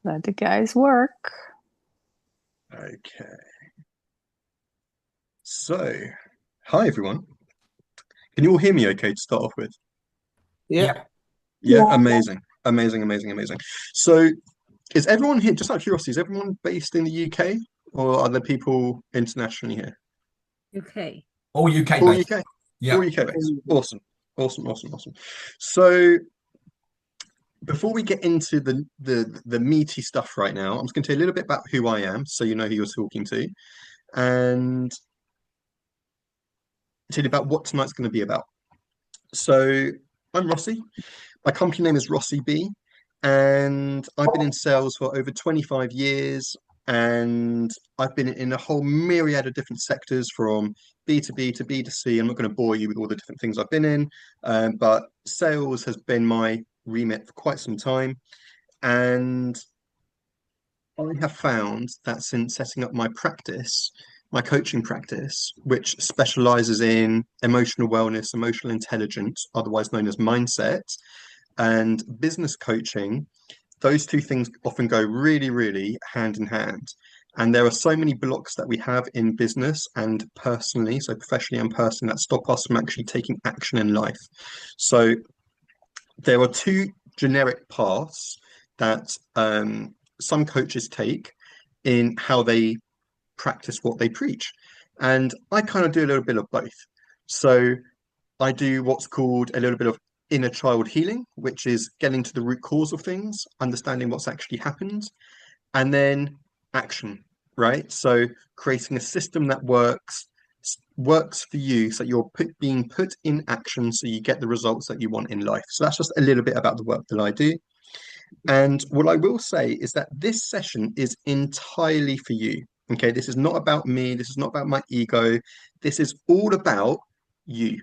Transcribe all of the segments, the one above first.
let the guys work. Okay. So, hi everyone. Can you all hear me okay to start off with? Yeah. Yeah, amazing. Amazing, amazing, amazing. So, is everyone here, just out of curiosity, is everyone based in the UK or are there people internationally here? Okay. All UK All based. UK? All Yeah. UK based. Awesome. Awesome, awesome, awesome. So, before we get into the meaty stuff right now, I'm just going to tell you a little bit about who I am so you know who you're talking to and tell you about what tonight's going to be about. So, I'm Rossi. My company name is Rossi B, and I've been in sales for over 25 years. And I've been in a whole myriad of different sectors from B2B to B2C. I'm not going to bore you with all the different things I've been in, but sales has been my remit for quite some time. And I have found that since setting up my practice, my coaching practice, which specializes in emotional wellness, emotional intelligence, otherwise known as mindset, and business coaching, those two things often go really, really hand in hand. And there are so many blocks that we have in business and personally, so professionally and personally, that stop us from actually taking action in life. So there are two generic paths that some coaches take in how they practice what they preach. And I kind of do a little bit of both. So I do what's called a little bit of inner child healing, which is getting to the root cause of things, understanding what's actually happened, and then action, right? So creating a system that works for you so you're being put in action so you get the results that you want in life. So that's just a little bit about the work that I do. And what I will say is that this session is entirely for you. Okay, this is not about me, this is not about my ego, this is all about you.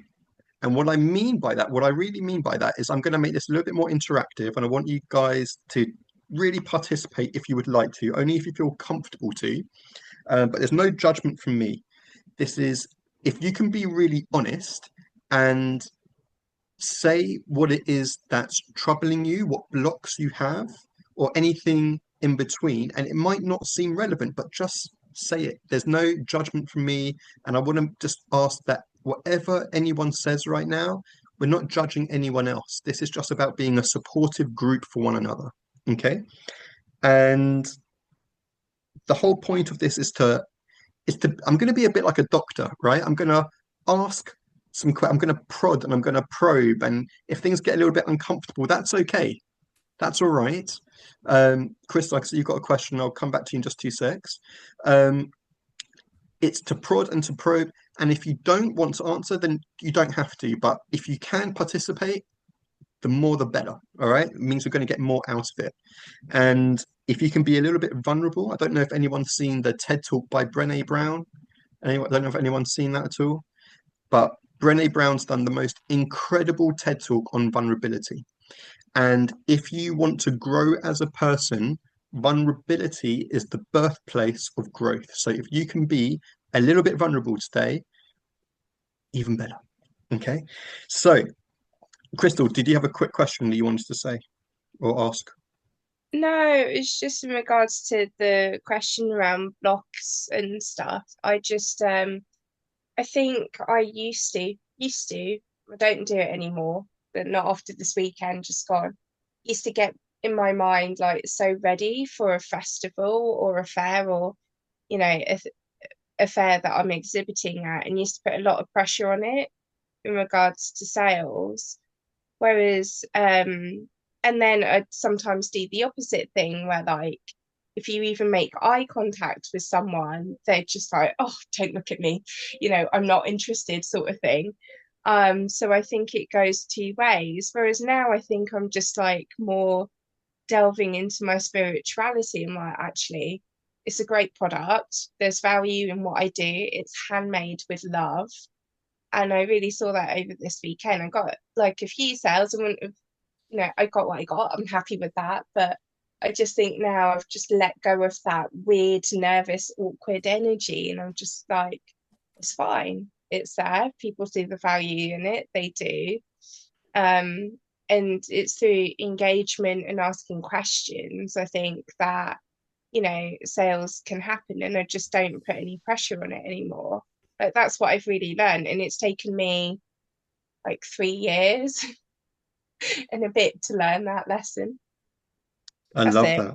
And what I mean by that, what I really mean by that is I'm going to make this a little bit more interactive and I want you guys to really participate if you would like to, only if you feel comfortable to. But there's no judgment from me. This is if you can be really honest and say what it is that's troubling you, what blocks you have, or anything in between. And it might not seem relevant, but just say it. There's no judgment from me. And I want to just ask that whatever anyone says right now, we're not judging anyone else. This is just about being a supportive group for one another. Okay. And the whole point of this is to I'm going to be a bit like a doctor, right? I'm going to ask I'm going to prod and I'm going to probe, and if things get a little bit uncomfortable, that's okay. That's all right. Chris, like I said, you've got a question. I'll come back to you in just 2 secs. Um, it's to prod and to probe, and if you don't want to answer, then you don't have to. But if you can participate, the more the better. All right, it means we're going to get more out of it. And if you can be a little bit vulnerable, I don't know if anyone's seen the TED Talk by Brené Brown. Anyone, I don't know if anyone's seen that at all, but Brené Brown's done the most incredible TED Talk on vulnerability. And if you want to grow as a person, vulnerability is the birthplace of growth. So if you can be a little bit vulnerable today, even better. Okay. So, Crystal, did you have a quick question that you wanted to say or ask? No, it's just in regards to the question around blocks and stuff. I think I used to, I don't do it anymore, but not after this weekend just gone. Used to get in my mind like so ready for a festival or a fair or, you know, a fair that I'm exhibiting at, and used to put a lot of pressure on it in regards to sales. Whereas, and then I'd sometimes do the opposite thing where, like, if you even make eye contact with someone, they're just like, oh, don't look at me, I'm not interested, sort of thing. So I think it goes two ways. Whereas now I think I'm just like more delving into my spirituality. I'm like, actually, it's a great product. There's value in what I do. It's handmade with love. And I really saw that over this weekend. I got like a few sales. I wouldn't have, I got what I got. I'm happy with that. But I just think now I've just let go of that weird, nervous, awkward energy. And I'm just like, it's fine. It's there. People see the value in it. They do. Um, And it's through engagement and asking questions, I think, that, you know, sales can happen, and I just don't put any pressure on it anymore. Like, that's what I've really learned, and it's taken me like 3 years and a bit to learn that lesson. I That's love it. that.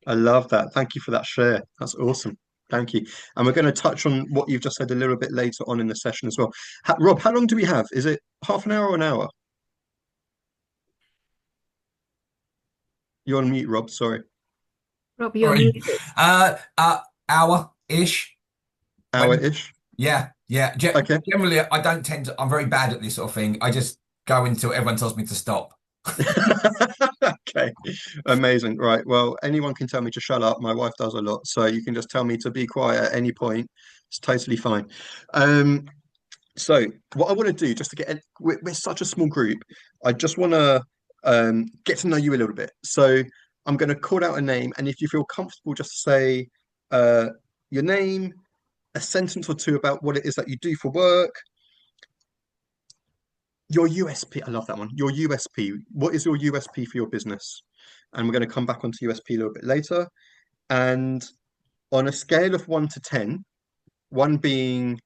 I love that. Thank you for that share. That's awesome. Thank you. And we're going to touch on what you've just said a little bit later on in the session as well. Rob, how long do we have? Is it half an hour or an hour? You're on mute, Rob. Sorry. Rob, you're Sorry. muted. Hour-ish. Hour-ish? Yeah. Okay. Generally, I don't tend to, I'm very bad at this sort of thing. I just go until everyone tells me to stop. Okay, amazing. Right. Well, anyone can tell me to shut up. My wife does a lot, so you can just tell me to be quiet at any point. It's totally fine. So what I want to do, just to get, we're such a small group. I just want to get to know you a little bit. So I'm going to call out a name, and if you feel comfortable, just say your name, a sentence or two about what it is that you do for work. Your USP, I love that one. Your USP. What is your USP for your business? And we're going to come back onto USP a little bit later. And on a scale of 1 to 10, 1 being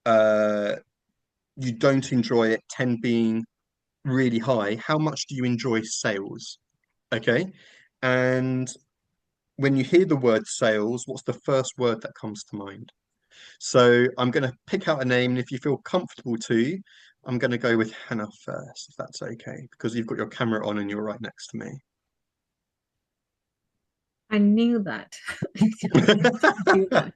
you don't enjoy it, 10 being really high, how much do you enjoy sales? Okay. And when you hear the word sales, what's the first word that comes to mind? So I'm going to pick out a name, and if you feel comfortable to, I'm going to go with Hannah first, if that's okay, because you've got your camera on and you're right next to me. I knew that. I knew that.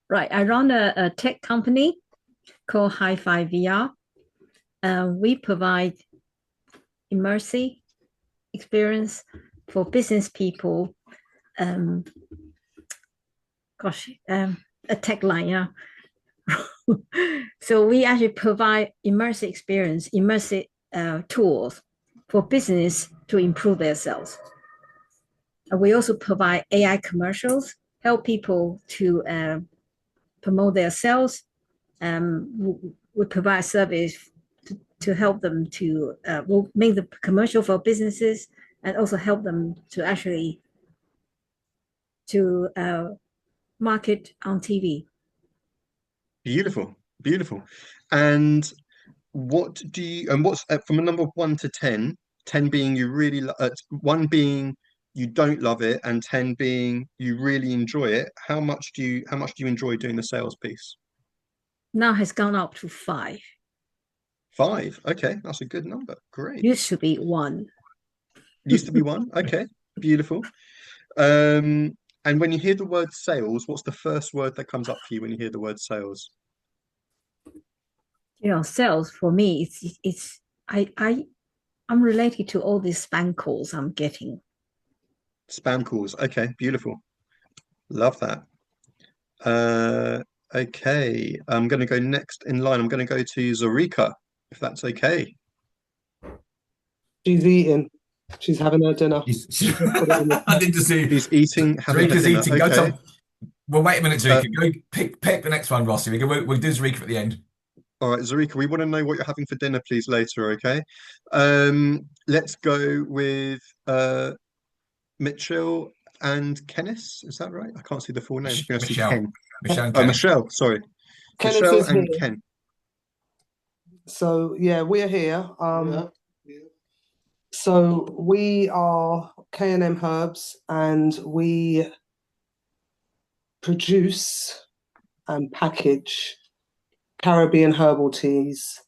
Right. I run a tech company called Hi-Fi VR. We provide immersive experience for business people. A tech line, yeah. So we actually provide immersive experience, immersive tools for business to improve their sales. We also provide AI commercials, help people to promote their sales. We provide service to help them to we'll make the commercial for businesses, and also help them to actually to market on TV. Beautiful, beautiful. And what do you, and what's from a number of 1 to 10, 10 being you really, 1 being you don't love it, and 10 being you really enjoy it. How much do you enjoy doing the sales piece? Now has gone up to 5. 5. Okay, that's a good number. Great. Used to be 1. Used to be 1. Okay, beautiful. And when you hear the word sales, what's the first word that comes up for you when you hear the word sales? You know, sales for me, I'm related to all these spam calls I'm getting. Spam calls. Okay, beautiful. Love that. Okay, I'm going to go next in line. I'm going to go to Zarika, if that's okay. She's eating. She's having her dinner. I did to see. He's eating, having her Zarika's dinner. eating. Go Okay. to, well, wait a minute, Zarika. Go pick the next one, Rossi. We'll do Zarika at the end. All right, Zarika, we want to know what you're having for dinner, please, later, okay? Let's go with Mitchell and Kenneth. Is that right? I can't see the full name. I see Michelle. Ken. Michelle and Oh, Kenneth. Michelle, sorry. Kenneth Michelle is and here. Ken. So yeah, we're here. So we are K&M Herbs, and we produce and package Caribbean herbal teas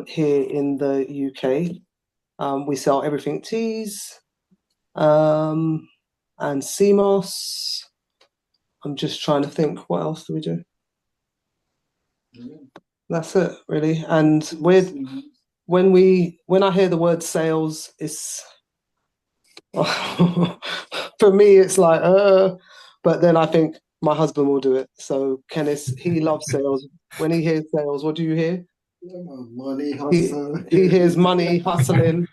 here in the UK. We sell everything teas and sea moss. I'm just trying to think, what else do we do? That's it, really. And when I hear the word sales, it's for me, it's like, but then I think my husband will do it. So Kenneth, he loves sales. When he hears sales, what do you hear? Money, hustle. He hears money, hustling.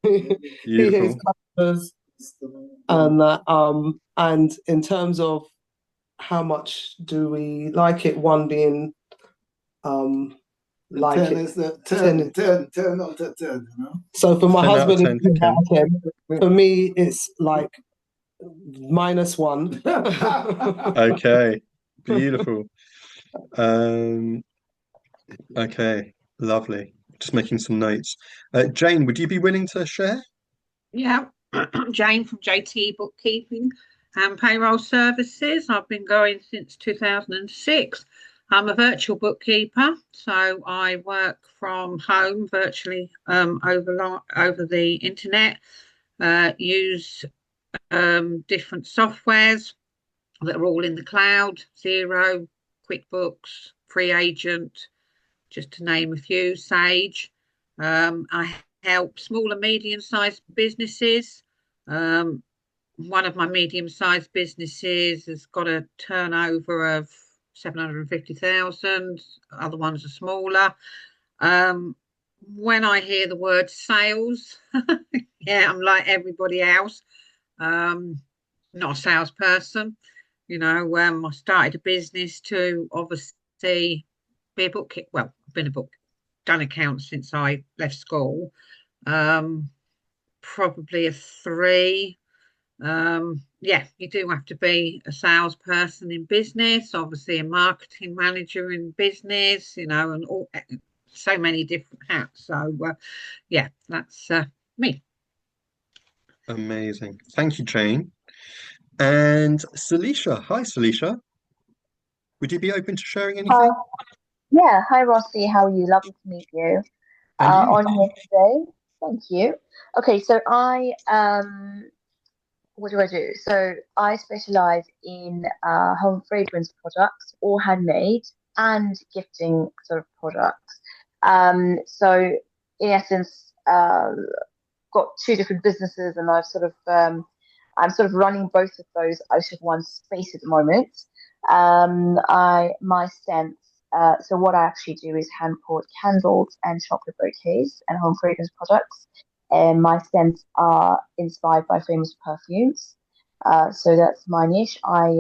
He hears customers, and that. And in terms of how much do we like it, 1 being like 10 it. is the 10. 10 out of 10, you know? So for my 10 out of husband, 10 it's for 10 out Ken. of 10. For me, it's like -1. Okay, beautiful. Okay, lovely. Just making some notes. Jane, would you be willing to share? Yeah, Jane from JT Bookkeeping and Payroll Services. I've been going since 2006. I'm a virtual bookkeeper, so I work from home virtually over the internet. Use different softwares that are all in the cloud: Xero, QuickBooks, Free Agent, just to name a few, Sage. I help small and medium-sized businesses. One of my medium-sized businesses has got a turnover of 750,000. Other ones are smaller. When I hear the word sales, yeah, I'm like everybody else. Not a salesperson. I started a business to obviously be a bookkeeper. Well, I've been done accounts since I left school. Probably a 3. Yeah, you do have to be a salesperson in business, obviously a marketing manager in business, and so many different hats. So, yeah, that's me. Amazing. Thank you, Jane. And Salisha. Hi, Salisha. Would you be open to sharing Hi. anything? Yeah, hi Rossi, how are you? Lovely to meet you. And you? On here today. Thank you. Okay, so what do I do? So I specialize in home fragrance products, all handmade, and gifting sort of products. So in essence, got two different businesses, and I'm sort of running both of those out of one space at the moment. My scents. So what I actually do is hand poured candles and chocolate bouquets and home fragrance products. And my scents are inspired by famous perfumes. So that's my niche. I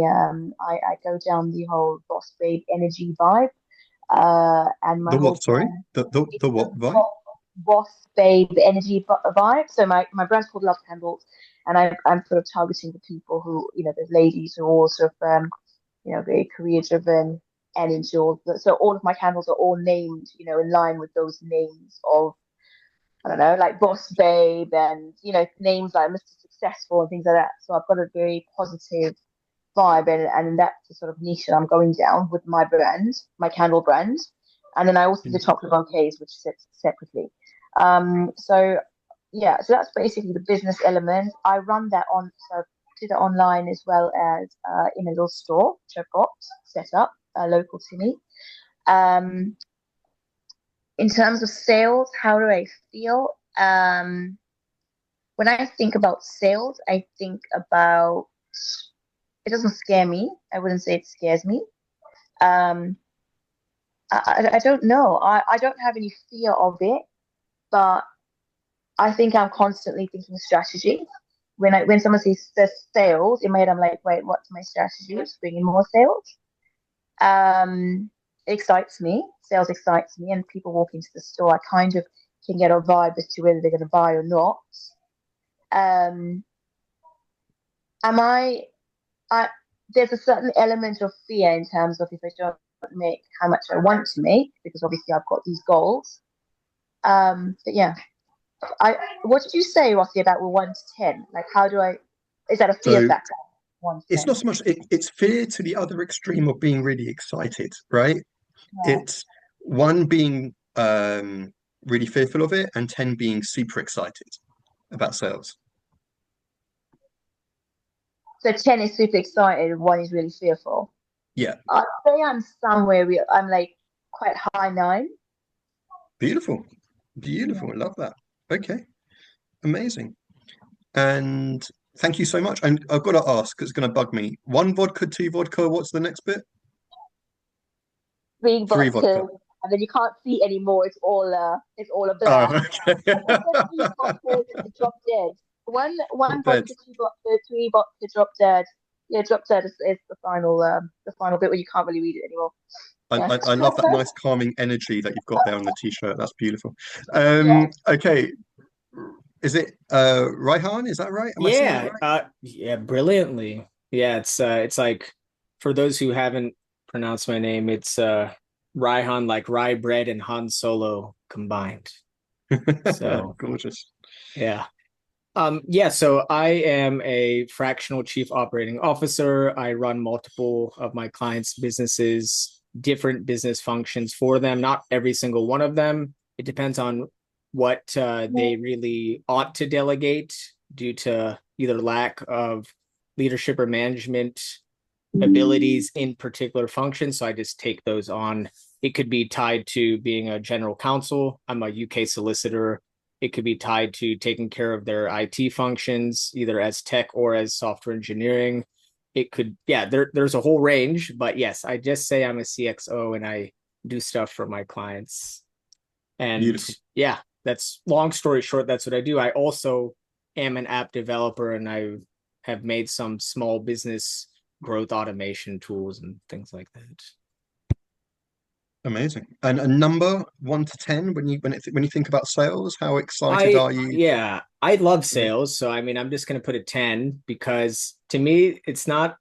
go down the whole boss babe energy vibe. And my The whole what, sorry? brand The it's the what vibe? boss babe energy vibe. So my brand's called Love Candles, and I'm sort of targeting the people who, the ladies who are all sort of very career driven and enjoy. So all of my candles are all named, in line with those names of, I don't know, like Boss Babe and, names like Mr. Successful and things like that. So I've got a very positive vibe, and that's the sort of niche that I'm going down with my brand, my candle brand. And then I also do chocolate bouquets, which sits separately. So yeah, so that's basically the business element. I run that on, so I do that online as well as in a little store, which I've got set up local to me. Um, in terms of sales, how do I feel? When I think about sales, I think about it doesn't scare me. I wouldn't say it scares me. Um, I don't know. I don't have any fear of it, but I think I'm constantly thinking strategy. When someone says sales, in my head I'm like, wait, what's my strategy to bring in more sales? It excites me. Sales excites me, and people walk into the store, I kind of can get a vibe as to whether they're going to buy or not. Um, am I there's a certain element of fear in terms of if I don't make how much I want to make, because obviously I've got these goals. But yeah, what did you say, Rossi, about 1 to 10? Like, how do I? Is that a fear So factor? 1 to it's 10. not so much, it's fear to the other extreme of being really excited, right? Yeah. It's one being really fearful of it, and 10 being super excited about sales. So 10 is super excited, 1 is really fearful. Yeah, I'd say I'm somewhere I'm like quite high 9. beautiful. Yeah. Beautiful. I love that. Okay, amazing. And thank you so much. And I've got to ask, 'cause it's going to bug me. 1 vodka, 2 vodka. What's the next bit? 3 3 vodka. vodkas, and then you can't see anymore. It's all a blur. Oh, okay. I said 3 vodkas, drop dead. One Not dead. vodka, 2 vodka, 3 vodka, drop dead. Yeah, drop dead is the final bit where you can't really read it anymore. I love that nice calming energy that you've got there on the t-shirt. That's beautiful. Yeah. Okay. Is it Raihan? Is that right? Am I saying that right? Yeah, brilliantly. Yeah, it's like for those who haven't pronounced my name, it's Raihan, like rye bread and Han Solo combined. So Gorgeous. yeah. Yeah, so I am a fractional chief operating officer. I run multiple of my clients' businesses, different business functions for them, not every single one of them. It depends on what they really ought to delegate due to either lack of leadership or management abilities in particular functions. So I just take those on. It could be tied to being a general counsel. I'm a UK solicitor. It could be tied to taking care of their IT functions, either as tech or as software engineering. It could, yeah, there's a whole range, but yes, I just say I'm a CXO and I do stuff for my clients. And Beautiful. yeah, that's long story short, that's what I do. I also am an app developer and I have made some small business growth automation tools and things like that. Amazing. And a number 1 to 10 when you think about sales, how excited are you? I love sales. So I mean, I'm just going to put a 10 because to me, it's not,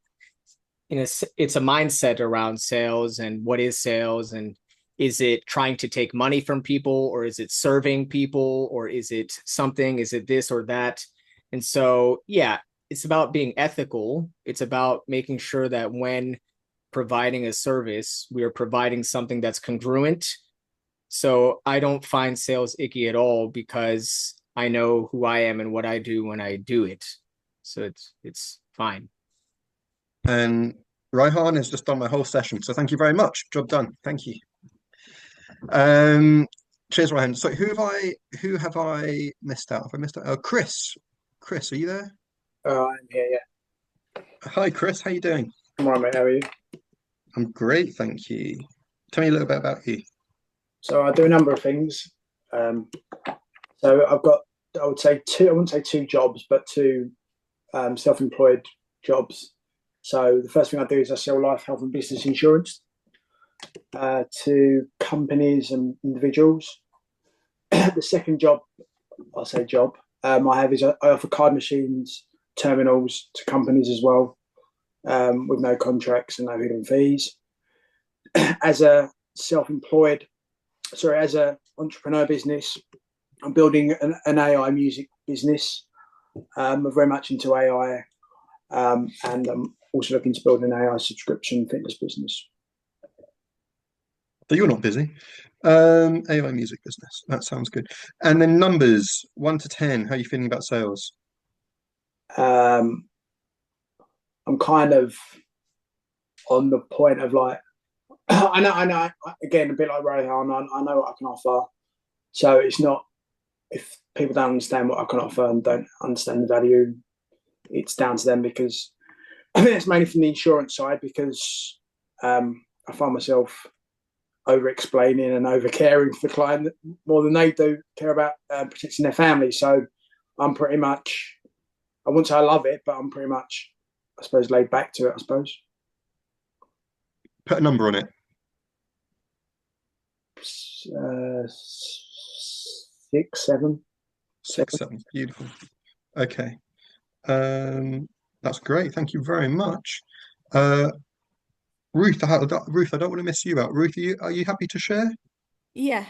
it's a mindset around sales and what is sales and is it trying to take money from people or is it serving people or is it something, is it this or that? And so, yeah, it's about being ethical. It's about making sure that when providing a service, we are providing something that's congruent. So I don't find sales icky at all because I know who I am and what I do when I do it. So it's fine. And Raihan has just done my whole session, so thank you very much. Job done. Thank you. Cheers, Raihan. So who have I missed out? Have I missed out? Oh, Chris. Chris, are you there? I'm here, yeah. Hi, Chris. How you doing? I'm all right, mate. How are you? I'm great, thank you. Tell me a little bit about you. So I do a number of things. So I've got, I would say two, I wouldn't say two jobs, but two self-employed jobs. So the first thing I do is I sell life, health, and business insurance to companies and individuals. The second job, I'll say job, I have is I offer card machines, terminals to companies as well, with no contracts and no hidden fees. As a self-employed, as a entrepreneur business, I'm building an AI music business. I'm very much into AI, and I'm also looking to build an AI subscription fitness business. So you're not busy. AI music business. That sounds good. And then numbers 1 to 10. How are you feeling about sales? I'm kind of on the point of like, I know. Again, a bit like Rayhan, I know what I can offer. So it's not, if people don't understand what I can offer and don't understand the value, it's down to them because I think it's mainly from the insurance side because I find myself over explaining and over caring for the client more than they do care about protecting their family. So I'm pretty much, I wouldn't say I love it, but I'm pretty much, I suppose, laid back to it, I suppose. Put a number on it. 6, 7. 6, 7. Beautiful. Okay. That's great. Thank you very much. Ruth, Ruth, I don't want to miss you out. Ruth, are you happy to share? Yeah.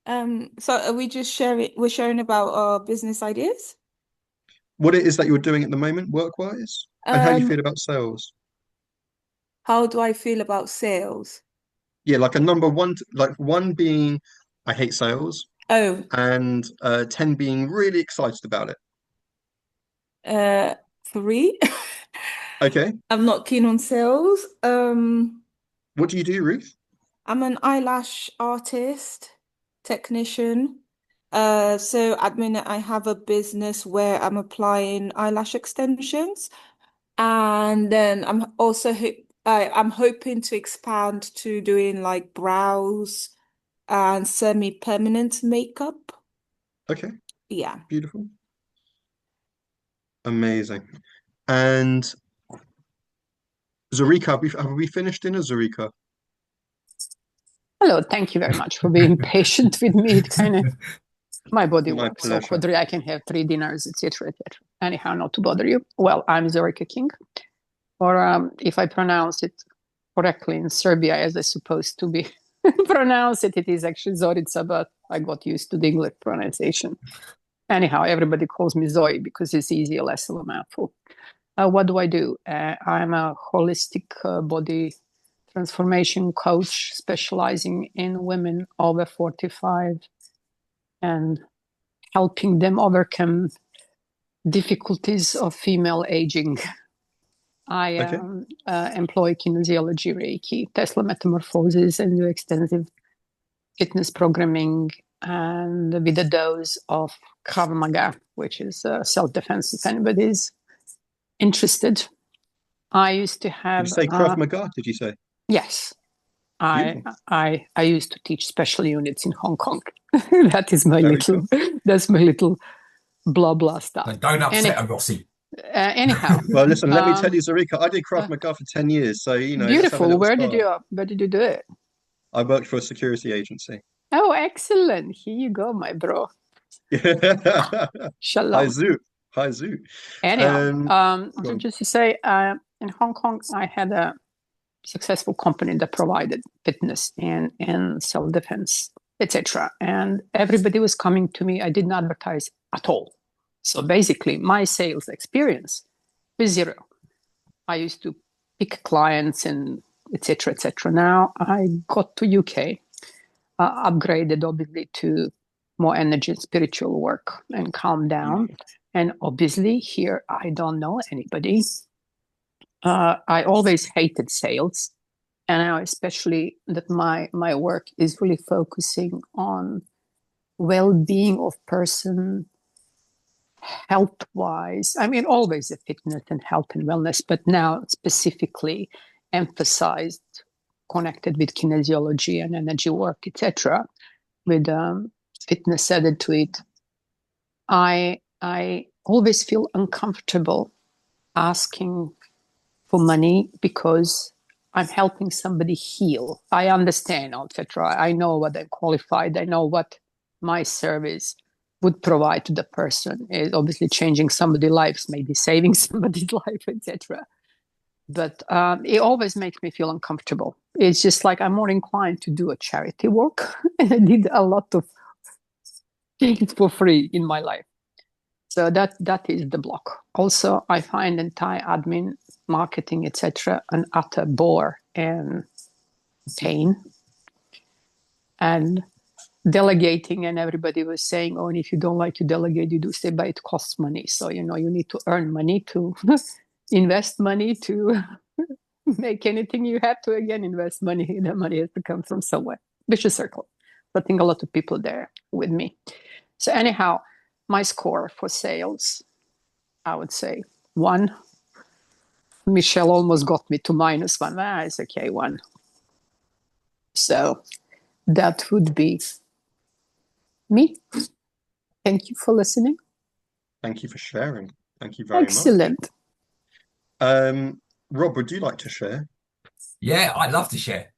So are we just sharing, we're sharing about our business ideas? What it is that you're doing at the moment, work-wise, and how you Um, feel about sales? how do I feel about sales? Yeah, like a number one, like 1 being I hate sales, Oh, and 10 being really excited about it. 3. Okay. I'm not keen on sales. What do you do, Ruth? I'm an eyelash artist, technician. So at the minute I have a business where I'm applying eyelash extensions, and then I'm hoping to expand to doing like brows and semi-permanent makeup. Okay, Yeah. beautiful. Amazing. And Zarika, have we finished dinner, Zarika? Hello, thank you very much for being patient with me. It kind of my body My works pleasure. awkwardly. I can have 3 dinners, etc., etc. Anyhow, not to bother you. Well, I'm Zorika King, or if I pronounce it correctly in Serbia, as I supposed to be pronounce it, it is actually Zorica, but I got used to the English pronunciation. Anyhow, everybody calls me Zoe because it's easier, less of a mouthful. What do I do? I'm a holistic body transformation coach specializing in women over 45 and helping them overcome difficulties of female aging. I employ kinesiology, Reiki, Tesla metamorphosis, and do extensive fitness programming, and with a dose of Krav Maga, which is self-defense if anybody's interested. I used to have... Did you say Krav Maga, did you say? Yes. Beautiful. I used to teach special units in Hong Kong. That's my little blah blah stuff. So don't upset her, Rossi. Anyhow. Well, listen, let me tell you, Zorika, I did Krav Maga for 10 years, so you know. Beautiful. Where did you do it? I worked for a security agency. Oh, excellent. Here you go, my bro. Shalom. Hi, Zoo. Anyhow, just to say, in Hong Kong, I had a successful company that provided fitness and self-defense, etc. And everybody was coming to me. I didn't advertise at all. So basically, my sales experience was zero. I used to pick clients and etc. etc. Now I got to UK, upgraded obviously to more energy and spiritual work and calm down. And obviously here I don't know anybody. I always hated sales, and now especially that my work is really focusing on well-being of person, health-wise. I mean, always a fitness and health and wellness, but now specifically emphasized, connected with kinesiology and energy work, etc., with fitness added to it. I always feel uncomfortable asking for money because I'm helping somebody heal. I understand, etc. I know what I'm qualified. I know what my service would provide to the person. Is obviously changing somebody's lives, maybe saving somebody's life, etc. But it always makes me feel uncomfortable. It's just like I'm more inclined to do a charity work, and I did a lot of things for free in my life. So that is the block. Also, I find entire admin, marketing, etc., an utter bore and pain. And delegating, and everybody was saying, oh, and if you don't like to delegate, you do say, but it costs money. So, you need to earn money to invest money to make anything. You have to, again, invest money. The money has to come from somewhere. Vicious circle. I think a lot of people there with me. So anyhow, my score for sales, I would say 1. Michelle almost got me to -1. It's okay, 1. So that would be me. Thank you for listening. Thank you for sharing. Thank you very much. Excellent. Rob, would you like to share? Yeah, I'd love to share.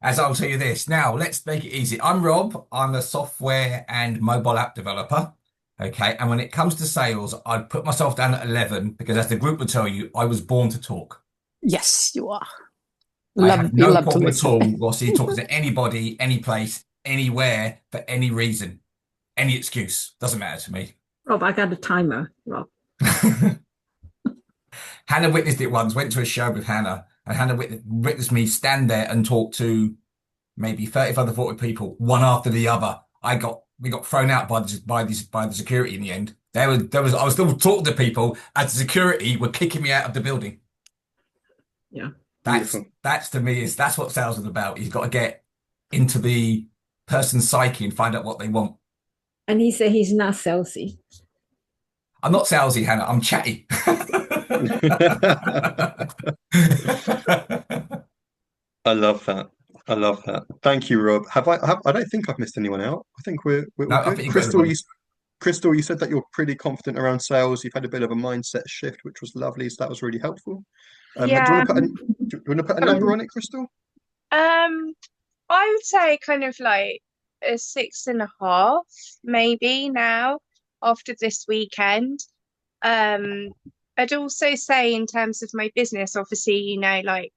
As I'll tell you this. Now, let's make it easy. I'm Rob. I'm a software and mobile app developer. Okay. And when it comes to sales, I'd put myself down at 11 because, as the group would tell you, I was born to talk. Yes, you are. I have no problem at all, Rossi, talking to anybody, any place, anywhere, for any reason, any excuse. Doesn't matter to me. Rob, I got a timer, Rob. Hannah witnessed it once, went to a show with Hannah, and Hannah witnessed me stand there and talk to maybe 35 to 40 people, one after the other. We got thrown out by the security in the end. I was still talking to people as the security were kicking me out of the building. Yeah. That's to me that's what sales is about. You've got to get into the person's psyche and find out what they want. And he said he's not salesy. I'm not salesy, Hannah. I'm chatty. I love that. I love that. Thank you, Rob. I don't think I've missed anyone out. I think we're No, good. I think you've got everybody. Crystal, you said that you're pretty confident around sales. You've had a bit of a mindset shift, which was lovely. So that was really helpful. Do you Yeah. want to put a number on it, Crystal? I I would say kind of like a 6.5, maybe now after this weekend. I'd also say in terms of my business, obviously, like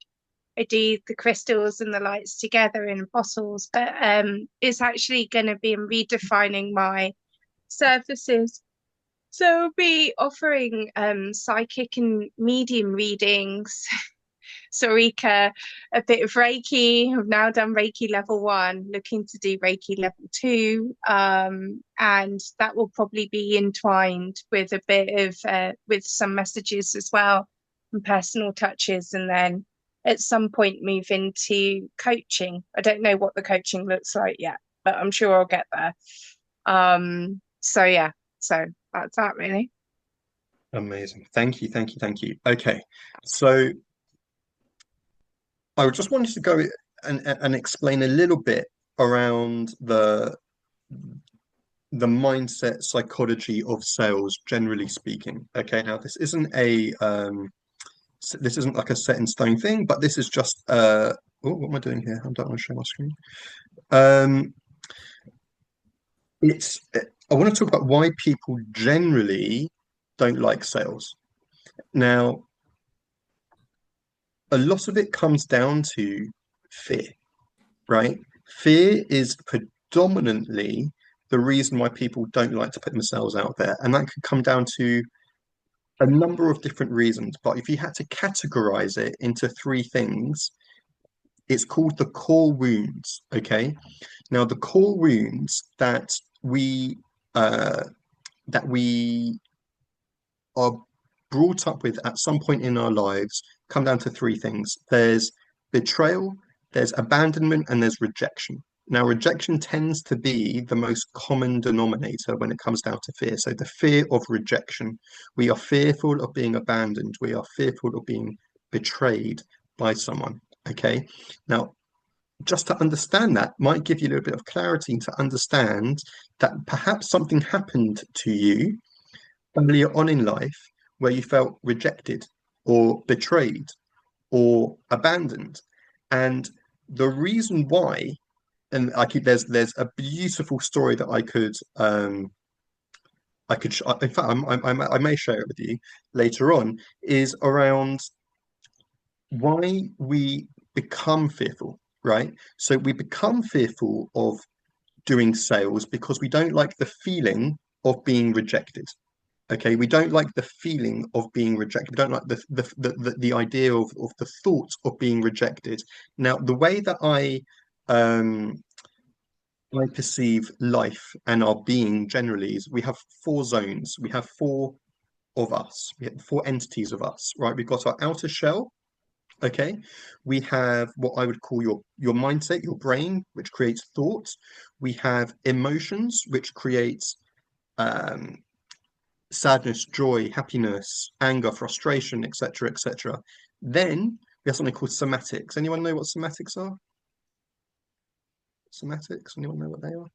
I do the crystals and the lights together in bottles, but it's actually going to be redefining my services. So I'll be offering psychic and medium readings, Sarika, a bit of Reiki. I've now done Reiki level 1, looking to do Reiki level 2. And that will probably be entwined with a bit of with some messages as well and personal touches. And then at some point move into coaching. I don't know what the coaching looks like yet, but I'm sure I'll get there. So yeah, so that's that really. Amazing. Thank you, thank you, thank you. Okay, so I just wanted to go and explain a little bit around the mindset psychology of sales, generally speaking. Okay, now this isn't like a set in stone thing, but this is just oh, what am I doing here? I don't want to show my screen. It's I want to talk about why people generally don't like sales. Now, a lot of it comes down to fear, right? Fear is predominantly the reason why people don't like to put themselves out there. And that could come down to a number of different reasons. But if you had to categorize it into three things, it's called the core wounds. Okay. Now, the core wounds uh, that we are brought up with at some point in our lives come down to three things. There's betrayal, there's abandonment, and there's rejection. Now, rejection tends to be the most common denominator when it comes down to fear. So the fear of rejection. We are fearful of being abandoned. We are fearful of being betrayed by someone. Okay. Now, just to understand that might give you a little bit of clarity to understand that perhaps something happened to you earlier on in life where you felt rejected or betrayed or abandoned. And the reason why, and there's a beautiful story that in fact I may share it with you later on, is around why we become fearful, right? So we become fearful of doing sales because we don't like the feeling of being rejected. Okay, we don't like the feeling of being rejected. We don't like the idea of the thought of being rejected. Now, the way that I perceive life and our being generally is we have four zones. We have four of us. We have four entities of us, right? We've got our outer shell. Okay, we have what I would call your mindset, your brain, which creates thoughts. We have emotions, which creates sadness, joy, happiness, anger, frustration, etc., etc. Then we have something called somatics. Anyone know what somatics are? Somatics? Anyone know what they are?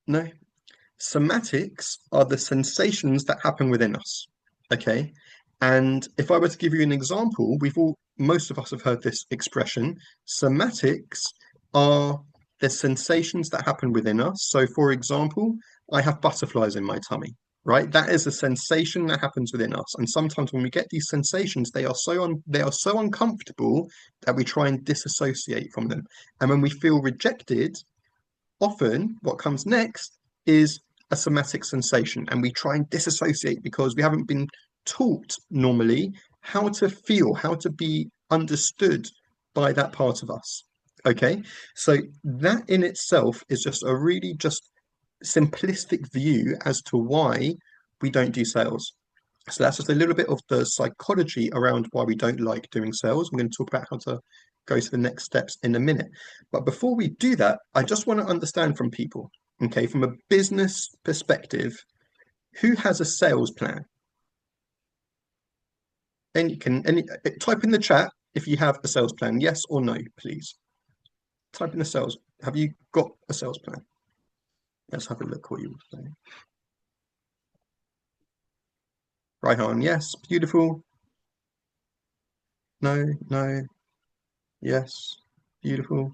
No? Somatics are the sensations that happen within us. Okay. And if I were to give you an example, most of us have heard this expression. Somatics are the sensations that happen within us. So, for example, I have butterflies in my tummy, right? That is a sensation that happens within us. And sometimes when we get these sensations, they are so uncomfortable that we try and disassociate from them. And when we feel rejected, often what comes next is a somatic sensation, and we try and disassociate because we haven't been taught normally how to feel, how to be understood by that part of us. Okay, so that in itself is just a really just simplistic view as to why we don't do sales. So that's just a little bit of the psychology around why we don't like doing sales. I'm going to talk about how to go to the next steps in a minute. But before we do that, I just want to understand from people, okay, from a business perspective, who has a sales plan? And you can type in the chat if you have a sales plan, yes or no, please. Type in the sales. Have you got a sales plan? Let's have a look what you were saying. Raihan, yes, beautiful. No, no, yes, beautiful.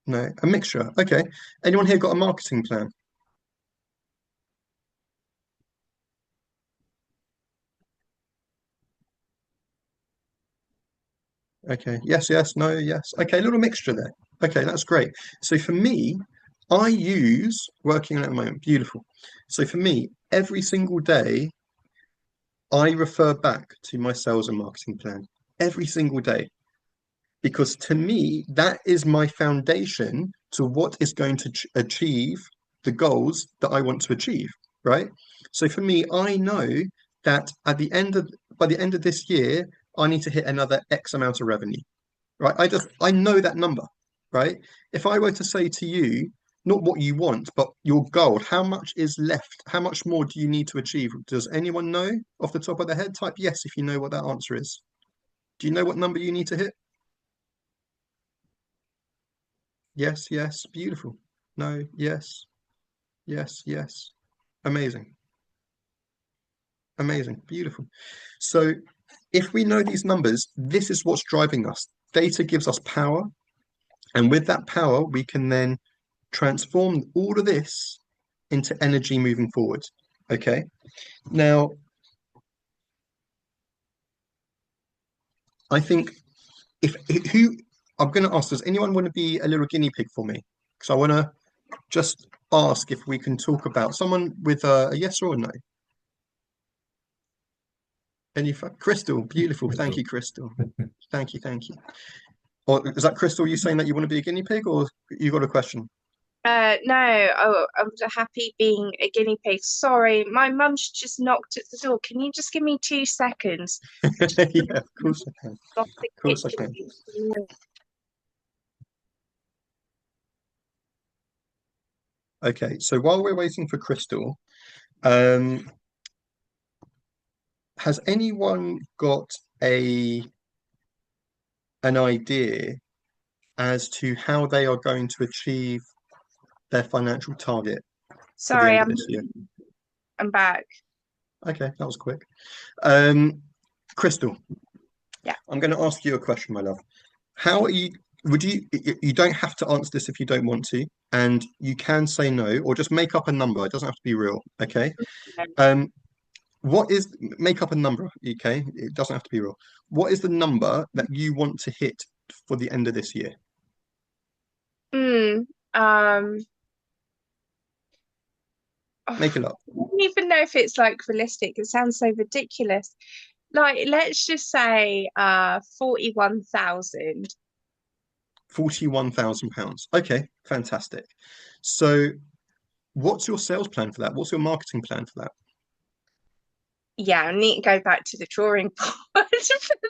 No, a mixture. Okay. Anyone here got a marketing plan? Okay. Yes, yes, no, yes. Okay, a little mixture there. Okay, that's great. So for me, I use working at the moment. Beautiful. So for me, every single day, I refer back to my sales and marketing plan every single day. Because to me, that is my foundation to what is going to achieve the goals that I want to achieve, right? So for me, I know that by the end of this year, I need to hit another X amount of revenue, right? I know that number, right? If I were to say to you, not what you want, but your goal, how much is left? How much more do you need to achieve? Does anyone know off the top of their head? Type yes if you know what that answer is. Do you know what number you need to hit? Yes, yes, beautiful. No, yes, yes, yes. Amazing, amazing, beautiful. So if we know these numbers, this is what's driving us. Data gives us power, and with that power, we can then transform all of this into energy moving forward. Okay. Now, I think if who I'm going to ask, does anyone want to be a little guinea pig for me? Because I want to just ask if we can talk about someone with a yes or a no. Crystal, beautiful. Thank you, Crystal. Thank you, thank you. Or is that Crystal, you saying that you want to be a guinea pig, or you got a question? No, I'm happy being a guinea pig. Sorry, my mum's just knocked at the door. Can you just give me 2 seconds? Yeah, of course I can. Off the Of course I kitchen. can. Okay, so while we're waiting for Crystal, has anyone got an idea as to how they are going to achieve their financial target for the Sorry, end of this year? I'm back. Okay, that was quick. Crystal, Yeah. I'm going to ask you a question, my love. How are you? You don't have to answer this if you don't want to, and you can say no or just make up a number. It doesn't have to be real, okay? Make up a number, okay? It doesn't have to be real. What is the number that you want to hit for the end of this year? Make it up. I don't even know if it's like realistic. It sounds so ridiculous. Like, let's just say 41,000. £41,000. Okay, fantastic. So what's your sales plan for that? What's your marketing plan for that? Yeah, I need to go back to the drawing board for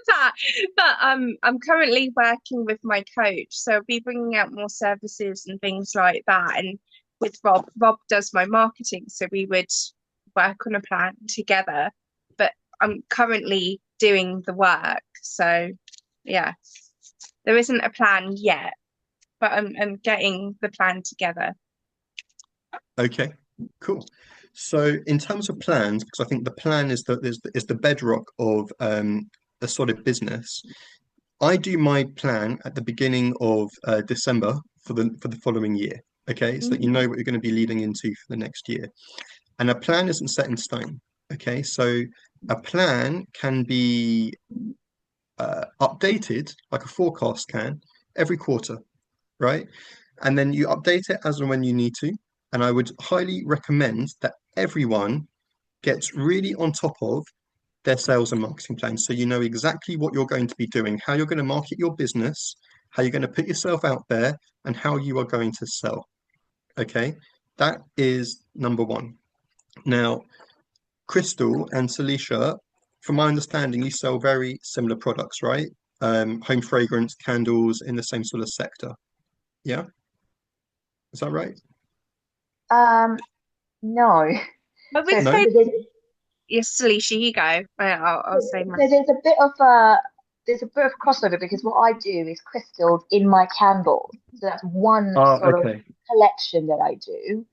that. But I'm currently working with my coach, so I'll be bringing out more services and things like that. And with Rob, Rob does my marketing, so we would work on a plan together. But I'm currently doing the work, so yeah, there isn't a plan yet, but I'm getting the plan together. Okay, cool. So in terms of plans, because I think the plan is the bedrock of a solid business. I do my plan at the beginning of December for the following year. Okay, so that you know what you're going to be leading into for the next year. And a plan isn't set in stone. Okay, so a plan can be updated like a forecast can every quarter, right? And then you update it as and when you need to. And I would highly recommend that everyone gets really on top of their sales and marketing plans. So you know exactly what you're going to be doing, how you're going to market your business, how you're going to put yourself out there, and how you are going to sell. Okay, that is number one. Now, Crystal and Celicia, from my understanding, you sell very similar products, right? Home fragrance, candles in the same sort of sector. Yeah? Is that right? No. But we So No? yes, Alicia, you go. I'll say mine. So there's a bit of crossover because what I do is crystals in my candles. So that's one sort of Okay. collection that I do.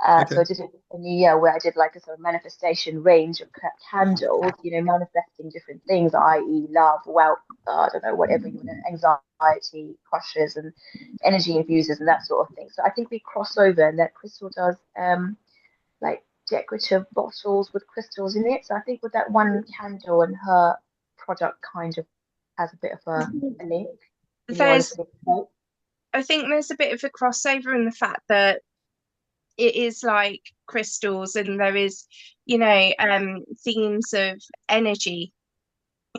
So I did it in New Year where I did like a sort of manifestation range of candles, manifesting different things, i.e., love, wealth, I don't know, whatever you want, anxiety, crushes, and energy infusers, and that sort of thing. So I think we cross over, and that Crystal does like decorative bottles with crystals in it. So I think with that one candle and her product kind of has a bit of a link. I think there's a bit of a crossover in the fact that it is like crystals, and there is, themes of energy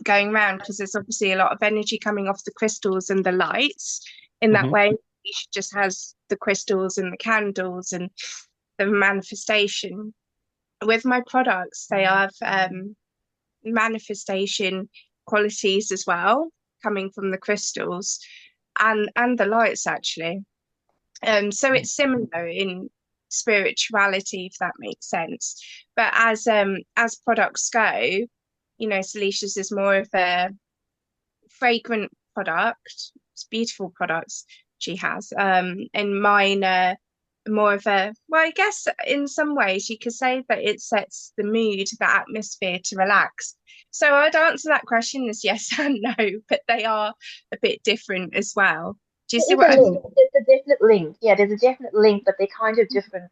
going around, because there's obviously a lot of energy coming off the crystals and the lights. In that way, she just has the crystals and the candles and the manifestation. With my products, they have manifestation qualities as well, coming from the crystals and the lights, actually. So it's similar in spirituality, if that makes sense. But as products go, Celicia's is more of a fragrant product. It's beautiful products she has. And mine are more of a, well, I guess in some ways you could say that it sets the mood, the atmosphere to relax. So I'd answer that question as yes and no, but they are a bit different as well. Do you see what I mean? There's a definite link. Yeah, there's a definite link, but they're kind of different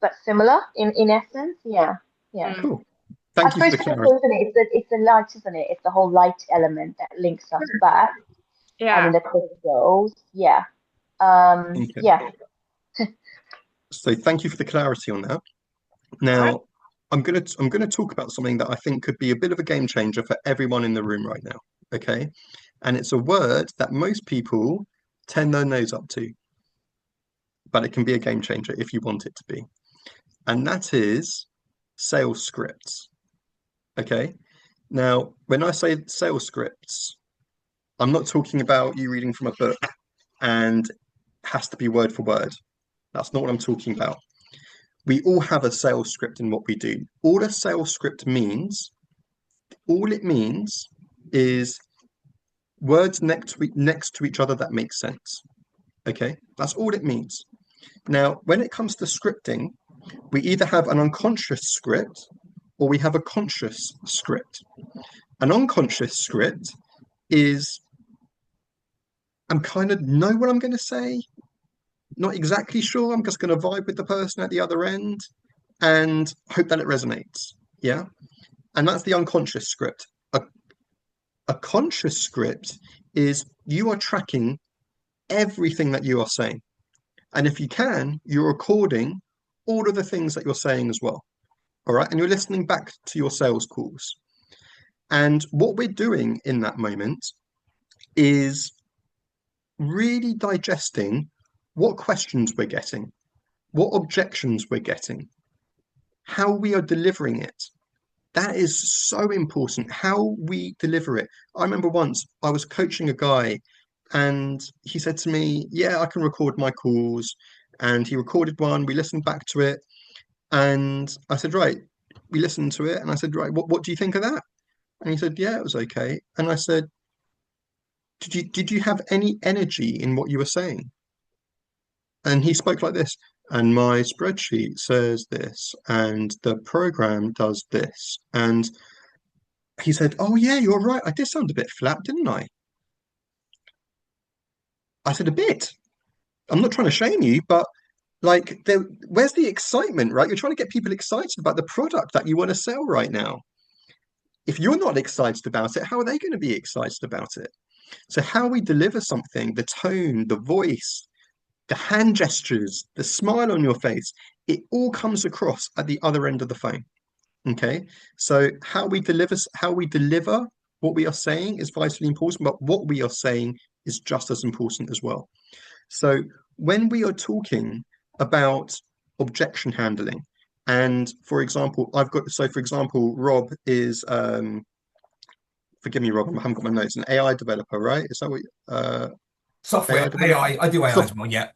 but similar in essence. Yeah. Cool. Thank you for the clarity. It's the light, isn't it? It's the whole light element that links us back. Yeah. And the crystals. Yeah. So thank you for the clarity on that. Now, I'm gonna talk about something that I think could be a bit of a game changer for everyone in the room right now. Okay, and it's a word that most people turn their nose up to, but it can be a game changer if you want it to be, and that is sales scripts. Okay, now when I say sales scripts, I'm not talking about you reading from a book and has to be word for word. That's not what I'm talking about. We all have a sales script in what we do. All a sales script means, all it means is words next to each other that make sense. Okay, that's all it means. Now, when it comes to scripting, we either have an unconscious script or we have a conscious script. An unconscious script is, I'm kind of know what I'm going to say, not exactly sure. I'm just going to vibe with the person at the other end and hope that it resonates. Yeah. And that's the unconscious script. A conscious script is you are tracking everything that you are saying. And if you can, you're recording all of the things that you're saying as well. All right. And you're listening back to your sales calls. And what we're doing in that moment is really digesting what questions we're getting, what objections we're getting, how we are delivering it. That is so important, how we deliver it. I remember once I was coaching a guy and he said to me, yeah, I can record my calls. And he recorded one, we listened back to it. And I said, right, we listened to it. And I said, right, what do you think of that? And he said, yeah, it was okay. And I said, did you have any energy in what you were saying? And he spoke like this, and my spreadsheet says this, and the program does this. And he said, oh, yeah, you're right. I did sound a bit flat, didn't I? I said, a bit. I'm not trying to shame you, but like, where's the excitement, right? You're trying to get people excited about the product that you want to sell right now. If you're not excited about it, how are they going to be excited about it? So how we deliver something, the tone, the voice, the hand gestures, the smile on your face, it all comes across at the other end of the phone. Okay. So how we deliver what we are saying is vitally important, but what we are saying is just as important as well. So when we are talking about objection handling, and for example, Rob is forgive me, Rob, I haven't got my notes, an AI developer, right? Is that what software AI? I do AI as well. Yeah.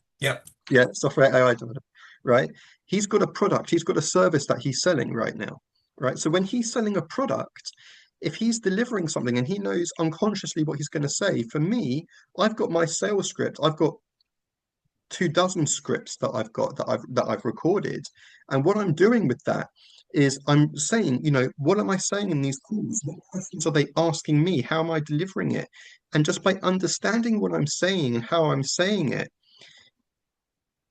Yeah, software AI developer, right? He's got a product, he's got a service that he's selling right now, right? So when he's selling a product, if he's delivering something and he knows unconsciously what he's going to say, for me, I've got my sales script. I've got 24 scripts that I've got that I've recorded. And what I'm doing with that is I'm saying, what am I saying in these calls? What questions are they asking me? How am I delivering it? And just by understanding what I'm saying and how I'm saying it,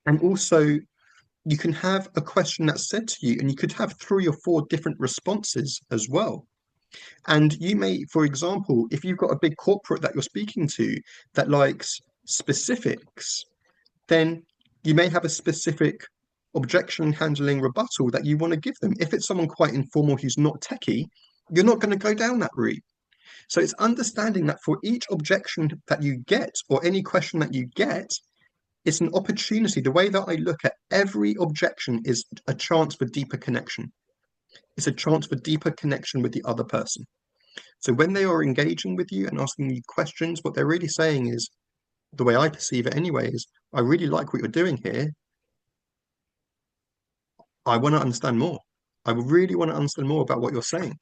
and also you can have a question that's said to you, and you could have 3 or 4 different responses as well. And you may, for example, if you've got a big corporate that you're speaking to that likes specifics, then you may have a specific objection handling rebuttal that you want to give them. If it's someone quite informal who's not techie, you're not going to go down that route. So it's understanding that for each objection that you get or any question that you get, it's an opportunity. The way that I look at every objection is a chance for deeper connection. It's a chance for deeper connection with the other person. So when they are engaging with you and asking you questions, what they're really saying is, the way I perceive it anyway, is I really like what you're doing here. I want to understand more. I really want to understand more about what you're saying.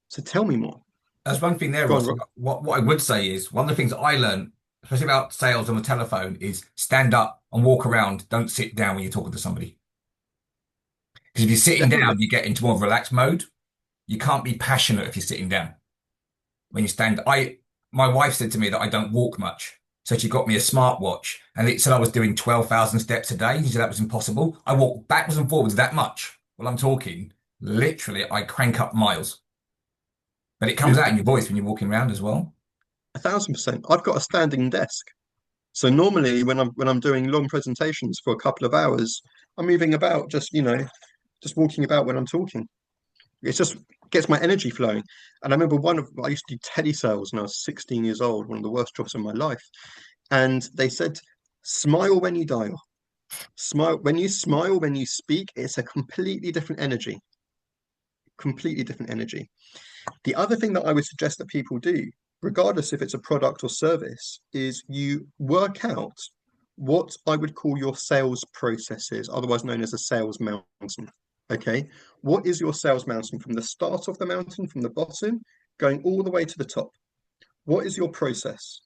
So tell me more. That's one thing there, Ross. What I would say is one of the things I learned, especially about sales on the telephone, is stand up and walk around. Don't sit down when you're talking to somebody. Because if you're sitting down, you get into more of a relaxed mode. You can't be passionate if you're sitting down. When you stand, my wife said to me that I don't walk much. So she got me a smartwatch and it said I was doing 12,000 steps a day. She said that was impossible. I walk backwards and forwards that much. Well, I'm talking, literally, I crank up miles. But it comes out in your voice when you're walking around as well. 1,000%. I've got a standing desk. So normally when I'm doing long presentations for a couple of hours, I'm moving about, just walking about when I'm talking. It just gets my energy flowing. And I remember I used to do telesales when I was 16 years old, one of the worst jobs in my life. And they said, smile when you dial. Smile when you speak, it's a completely different energy. Completely different energy. The other thing that I would suggest that people do, regardless if it's a product or service, is you work out what I would call your sales processes, otherwise known as a sales mountain. Okay, what is your sales mountain from the start of the mountain, from the bottom, going all the way to the top? What is your process?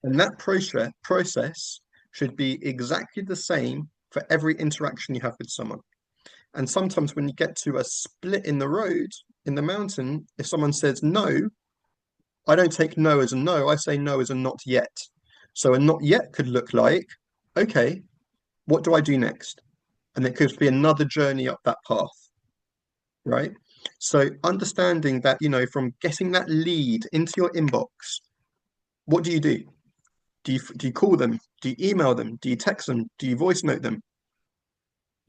And that process should be exactly the same for every interaction you have with someone. And sometimes when you get to a split in the road, in the mountain, if someone says no, I don't take no as a no, I say no as a not yet. So a not yet could look like, okay, what do I do next? And it could be another journey up that path, right? So understanding that, from getting that lead into your inbox, what do you do? Do you call them? Do you email them? Do you text them? Do you voice note them?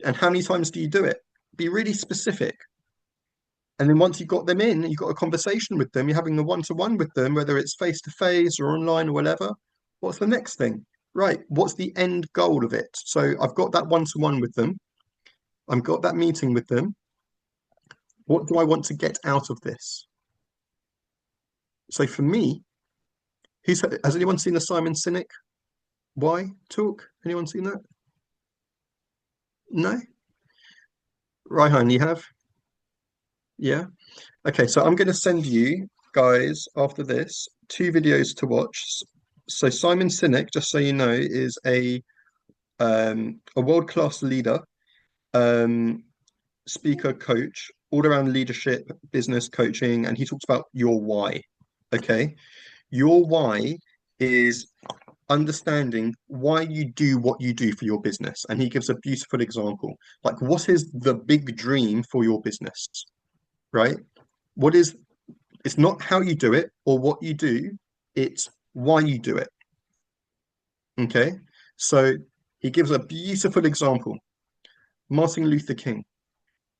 And how many times do you do it? Be really specific. And then once you've got them in, you've got a conversation with them, you're having the one-to-one with them, whether it's face-to-face or online or whatever. What's the next thing? Right, what's the end goal of it? So I've got that one-to-one with them. I've got that meeting with them. What do I want to get out of this? So for me, has anyone seen the Simon Sinek Why talk? Anyone seen that? No? Raihan, you have? Yeah? Okay, so I'm going to send you guys after this 2 videos to watch. So Simon Sinek, just so you know, is a world-class leader, speaker, coach, all around leadership, business coaching, and he talks about your why. Okay, your why is understanding why you do what you do for your business, and he gives a beautiful example. Like, what is the big dream for your business, right? It's not how you do it or what you do, it's why you do it. Okay, so he gives a beautiful example. Martin Luther King,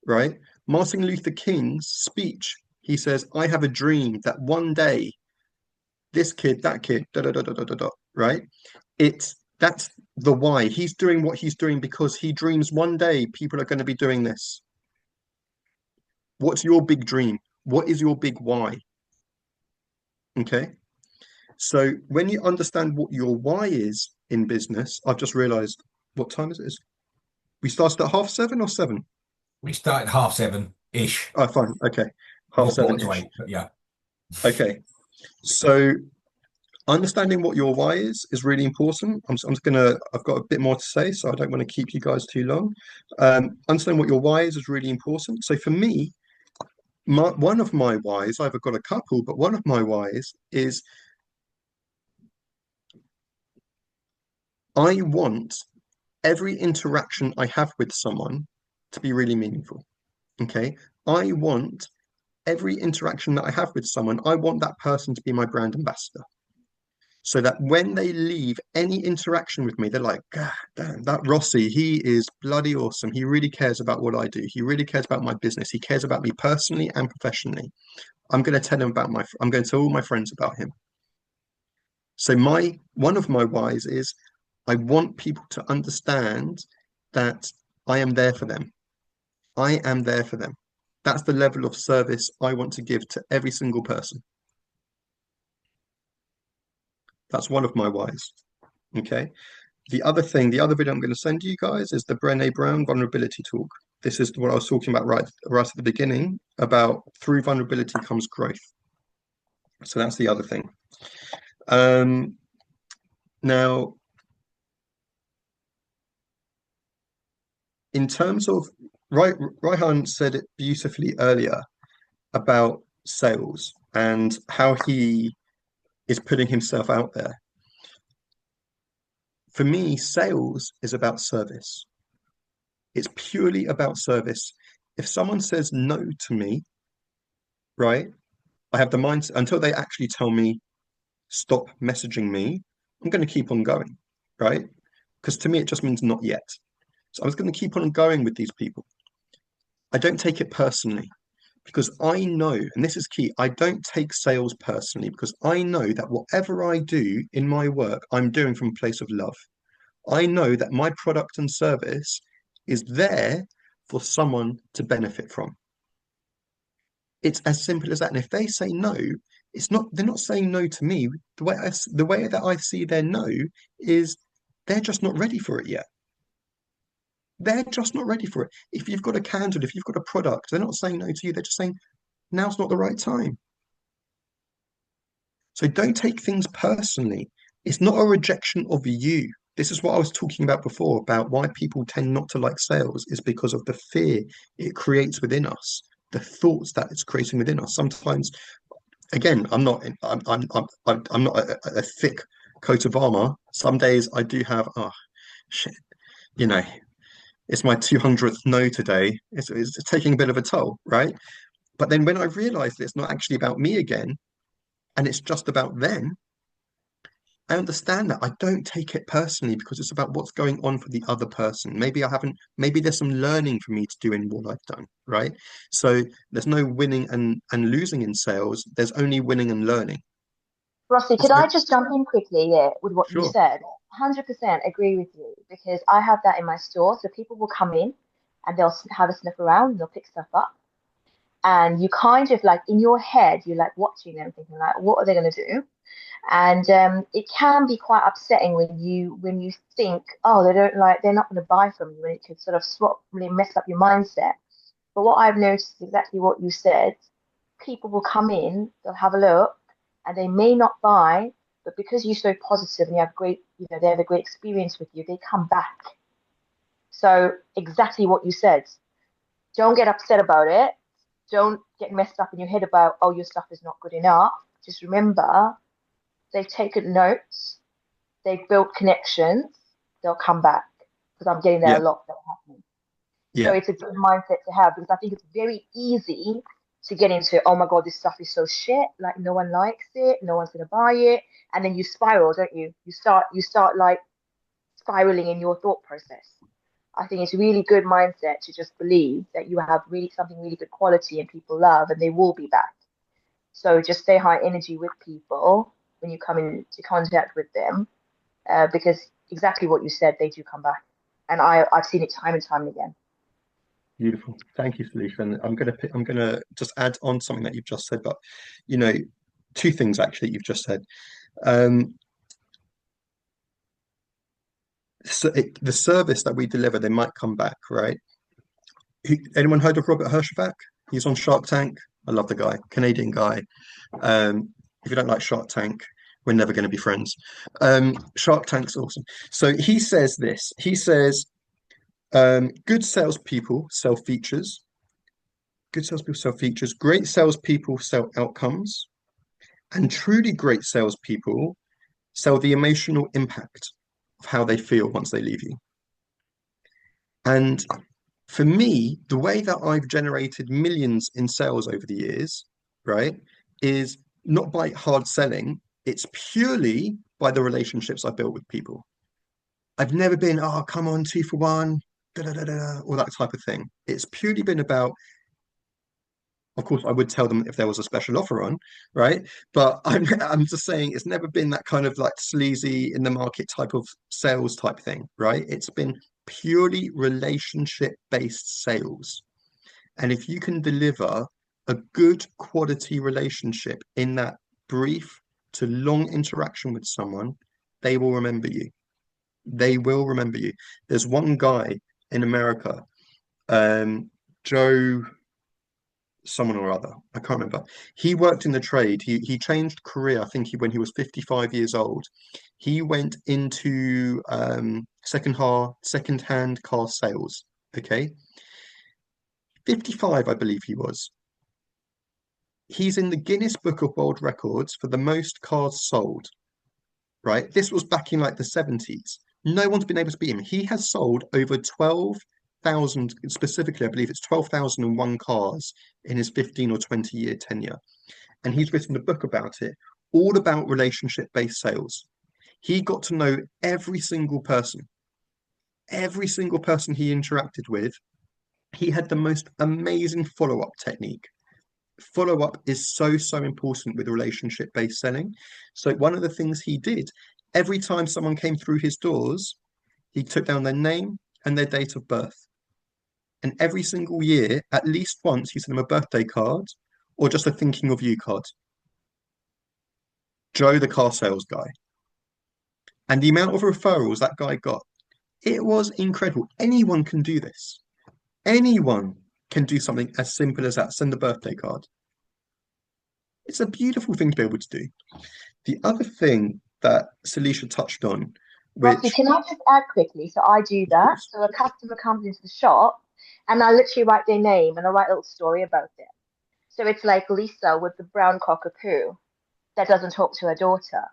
right? Martin Luther King's speech, he says, I have a dream that one day this kid, that kid, right? That's the why. He's doing what he's doing because he dreams one day people are going to be doing this. What's your big dream? What is your big why? Okay. So when you understand what your why is in business, I've just realized, what time is it? We started at 7:30 or 7? We started 7:30-ish. Oh, fine. Okay. 7:30-ish. Yeah. Okay. So understanding what your why is really important. I've got a bit more to say, so I don't want to keep you guys too long. Understanding what your why is really important. So for me, one of my whys, I've got a couple, but one of my whys is I want every interaction I have with someone to be really meaningful. Okay. I want every interaction that I have with someone, I want that person to be my brand ambassador. So that when they leave any interaction with me, they're like, God damn, that Rossi, he is bloody awesome. He really cares about what I do. He really cares about my business. He cares about me personally and professionally. I'm going to tell I'm going to tell all my friends about him. So one of my whys is I want people to understand that I am there for them. I am there for them. That's the level of service I want to give to every single person. That's one of my whys. Okay. The other video I'm going to send you guys is the Brené Brown vulnerability talk. This is what I was talking about right at the beginning about through vulnerability comes growth. So that's the other thing. Now, in terms of Raihan said it beautifully earlier about sales and how he is putting himself out there. For me, sales is about service. It's purely about service. If someone says no to me, right, I have the mindset until they actually tell me, stop messaging me, I'm going to keep on going, right? Because to me, it just means not yet. So I was going to keep on going with these people. I don't take it personally because I know, and this is key, I don't take sales personally because I know that whatever I do in my work, I'm doing from a place of love. I know that my product and service is there for someone to benefit from. It's as simple as that. And if they say no, they're not saying no to me. The way that I see their no is they're just not ready for it yet. They're just not ready for it. If you've got a candidate, if you've got a product, they're not saying no to you. They're just saying, now's not the right time. So don't take things personally. It's not a rejection of you. This is what I was talking about before, about why people tend not to like sales is because of the fear it creates within us, the thoughts that it's creating within us. Sometimes, again, I'm not a thick coat of armor. Some days I do have, oh shit, it's my 200th no today. It's taking a bit of a toll, right? But then when I realize that it's not actually about me again, and it's just about them, I understand that. I don't take it personally because it's about what's going on for the other person. Maybe there's some learning for me to do in what I've done, right? So there's no winning and losing in sales. There's only winning and learning. Rossi, could I just jump in quickly with what you Sure. said? 100% agree with you because I have that in my store. So people will come in and they'll have a sniff around and they'll pick stuff up. And you kind of like in your head, you're like watching them thinking like, what are they going to do? And it can be quite upsetting when you think, oh, they're not going to buy from you, and it could sort of really mess up your mindset. But what I've noticed is exactly what you said. People will come in, they'll have a look, and they may not buy, but because you're so positive and you have they have a great experience with you, they come back. So exactly what you said. Don't get upset about it. Don't get messed up in your head about, oh, your stuff is not good enough. Just remember, they've taken notes, they've built connections, they'll come back because I'm getting that a lot that's happening. So it's a good mindset to have because I think it's very easy to get into, oh my God, this stuff is so shit, like no one likes it, no one's gonna buy it, and then you spiral, don't you? You start like spiraling in your thought process. I think it's a really good mindset to just believe that you have something really good quality and people love and they will be back. So just stay high energy with people when you come into contact with them, because exactly what you said, they do come back, and I've seen it time and time again. Beautiful. Thank you, Felicia. And I'm gonna just add on something that you've just said, but two things actually you've just said. So the service that we deliver, they might come back, right? Anyone heard of Robert Herjavec? He's on Shark Tank. I love the guy, Canadian guy. If you don't like Shark Tank, we're never going to be friends. Shark Tank's awesome. So he says this. He says, good salespeople sell features. Good salespeople sell features. Great salespeople sell outcomes. And truly great salespeople sell the emotional impact of how they feel once they leave you. And for me, the way that I've generated millions in sales over the years, right, is not by hard selling. It's purely by the relationships I built with people. I've never been, oh, come on, 2 for 1, da da da da, or that type of thing. It's purely been about, of course, I would tell them if there was a special offer on, right? But I'm just saying it's never been that kind of like sleazy in the market type of sales type thing, right? It's been purely relationship-based sales. And if you can deliver a good quality relationship in that brief to long interaction with someone, they will remember you. They will remember you. There's one guy in America, Joe someone or other, I can't remember. He worked in the trade. He changed career, I think when he was 55 years old. He went into second-hand car sales. Okay. 55, I believe he was. He's in the Guinness Book of World Records for the most cars sold. Right? This was back in like the 70s. No one's been able to beat him. He has sold over 12,000, specifically, I believe it's 12,001 cars in his 15 or 20-year tenure. And he's written a book about it, all about relationship-based sales. He got to know every single person he interacted with. He had the most amazing follow-up technique. Follow-up is so important with relationship-based selling. So one of the things he did, every time someone came through his doors, he took down their name and their date of birth. And every single year, at least once, he sent them a birthday card or just a thinking of you card. Joe, the car sales guy. And the amount of referrals that guy got, it was incredible. Anyone can do this. Anyone can do something as simple as that. Send a birthday card. It's a beautiful thing to be able to do. The other thing that Salisha touched on, Rossi, which... can I just add quickly? So I do that. So a customer comes into the shop and I literally write their name and I write a little story about it. So it's like Lisa with the brown cockapoo that doesn't talk to her daughter.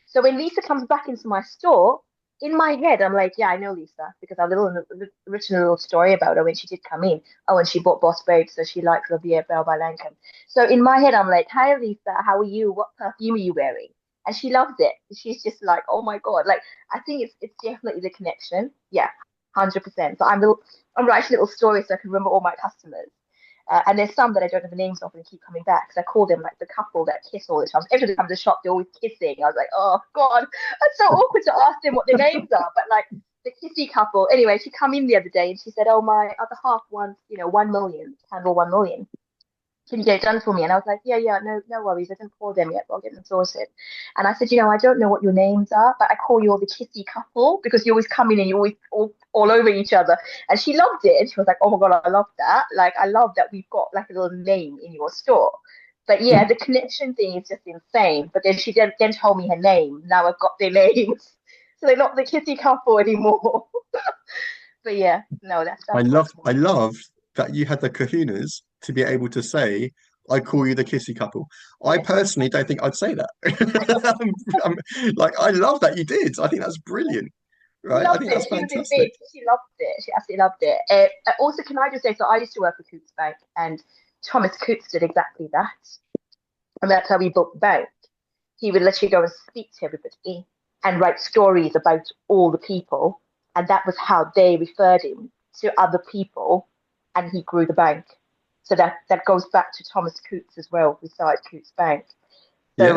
So when Lisa comes back into my store, in my head, I'm like, yeah, I know Lisa because I've written a little story about her when she did come in. Oh, and she bought Boss Babe, so she likes the Bell by Lancome. So in my head, I'm like, hi, Lisa, how are you? What perfume are you wearing? And she loves it. She's just like, oh my God. Like, I think it's definitely the connection. Yeah, 100%. So I'm writing little stories so I can remember all my customers. And there's some that I don't know the names of and keep coming back because I call them like the couple that kiss all the time. Every time they come to the shop, they're always kissing. I was like, oh God, it's so awkward to ask them what their names are. But like the kissy couple. Anyway, she come in the other day and she said, oh, my other half wants, 1 million, handle 1 million. Can you get it done for me? And I was like, yeah, no worries. I didn't call them yet, but I'll get them sorted. And I said, I don't know what your names are, but I call you all the kissy couple because you always come in and you always all over each other. And she loved it. And she was like, oh my God, I love that. Like, I love that we've got like a little name in your store. But yeah, the connection thing is just insane. But then she then told me her name. Now I've got their names. So they're not the kissy couple anymore. But yeah, no, that's I love that you had the kahunas to be able to say, I call you the kissy couple. Yeah. I personally don't think I'd say that. I love that you did. I think that's brilliant. Right? I think that's fantastic. She loved it. She absolutely loved it. Also, can I just say, so I used to work for Coutts Bank and Thomas Coutts did exactly that. And that's how we built the bank. He would literally go and speak to everybody and write stories about all the people. And that was how they referred him to other people. And he grew the bank. So that goes back to Thomas Coutts as well, who started Coutts Bank. So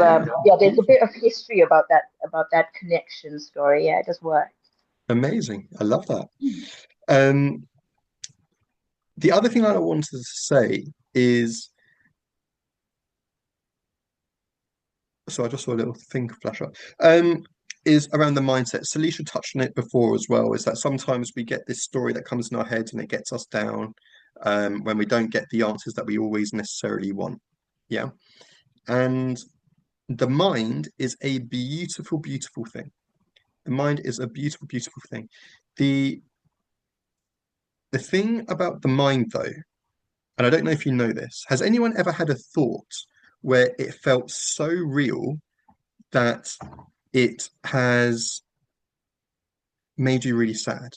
there's a bit of history about that connection story. Yeah, it does work. Amazing. I love that. The other thing I wanted to say is, so I just saw a little thing flash up, is around the mindset. Salisha touched on it before as well, is that sometimes we get this story that comes in our heads and it gets us down when we don't get the answers that we always necessarily want. Yeah. And the mind is a beautiful, beautiful thing. The mind is a beautiful, beautiful thing. The thing about the mind, though, and I don't know if you know this, has anyone ever had a thought where it felt so real that it has made you really sad,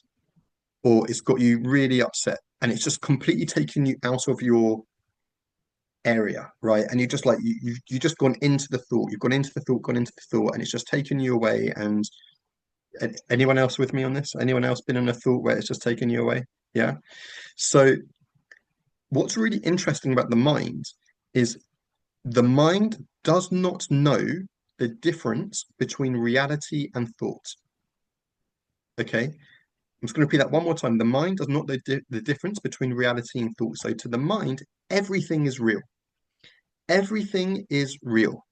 or it's got you really upset, and it's just completely taken you out of your area, right? And you just like you just gone into the thought, you've gone into the thought, gone into the thought, and it's just taken you away. And anyone else with me on this? Anyone else been in a thought where it's just taken you away? Yeah. So what's really interesting about the mind is the mind does not know the difference between reality and thought. Okay. I'm just going to repeat that one more time. The mind does not know the difference between reality and thought. So to the mind, everything is real. Everything is real.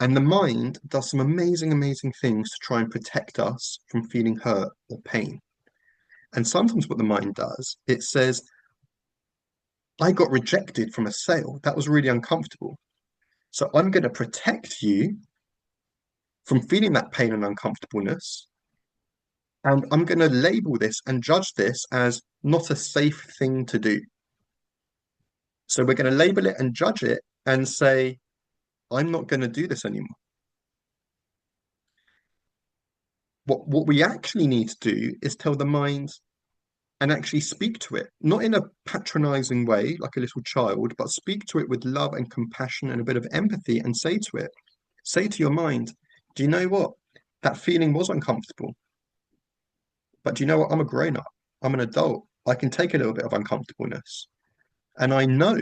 And the mind does some amazing, amazing things to try and protect us from feeling hurt or pain. And sometimes what the mind does, it says, I got rejected from a sale. That was really uncomfortable. So I'm going to protect you from feeling that pain and uncomfortableness. And I'm going to label this and judge this as not a safe thing to do. So we're going to label it and judge it and say, I'm not going to do this anymore. What we actually need to do is tell the mind and actually speak to it, not in a patronizing way, like a little child, but speak to it with love and compassion and a bit of empathy and say to your mind, do you know what? That feeling was uncomfortable. But do you know what? I'm a grown-up. I'm an adult. I can take a little bit of uncomfortableness. And I know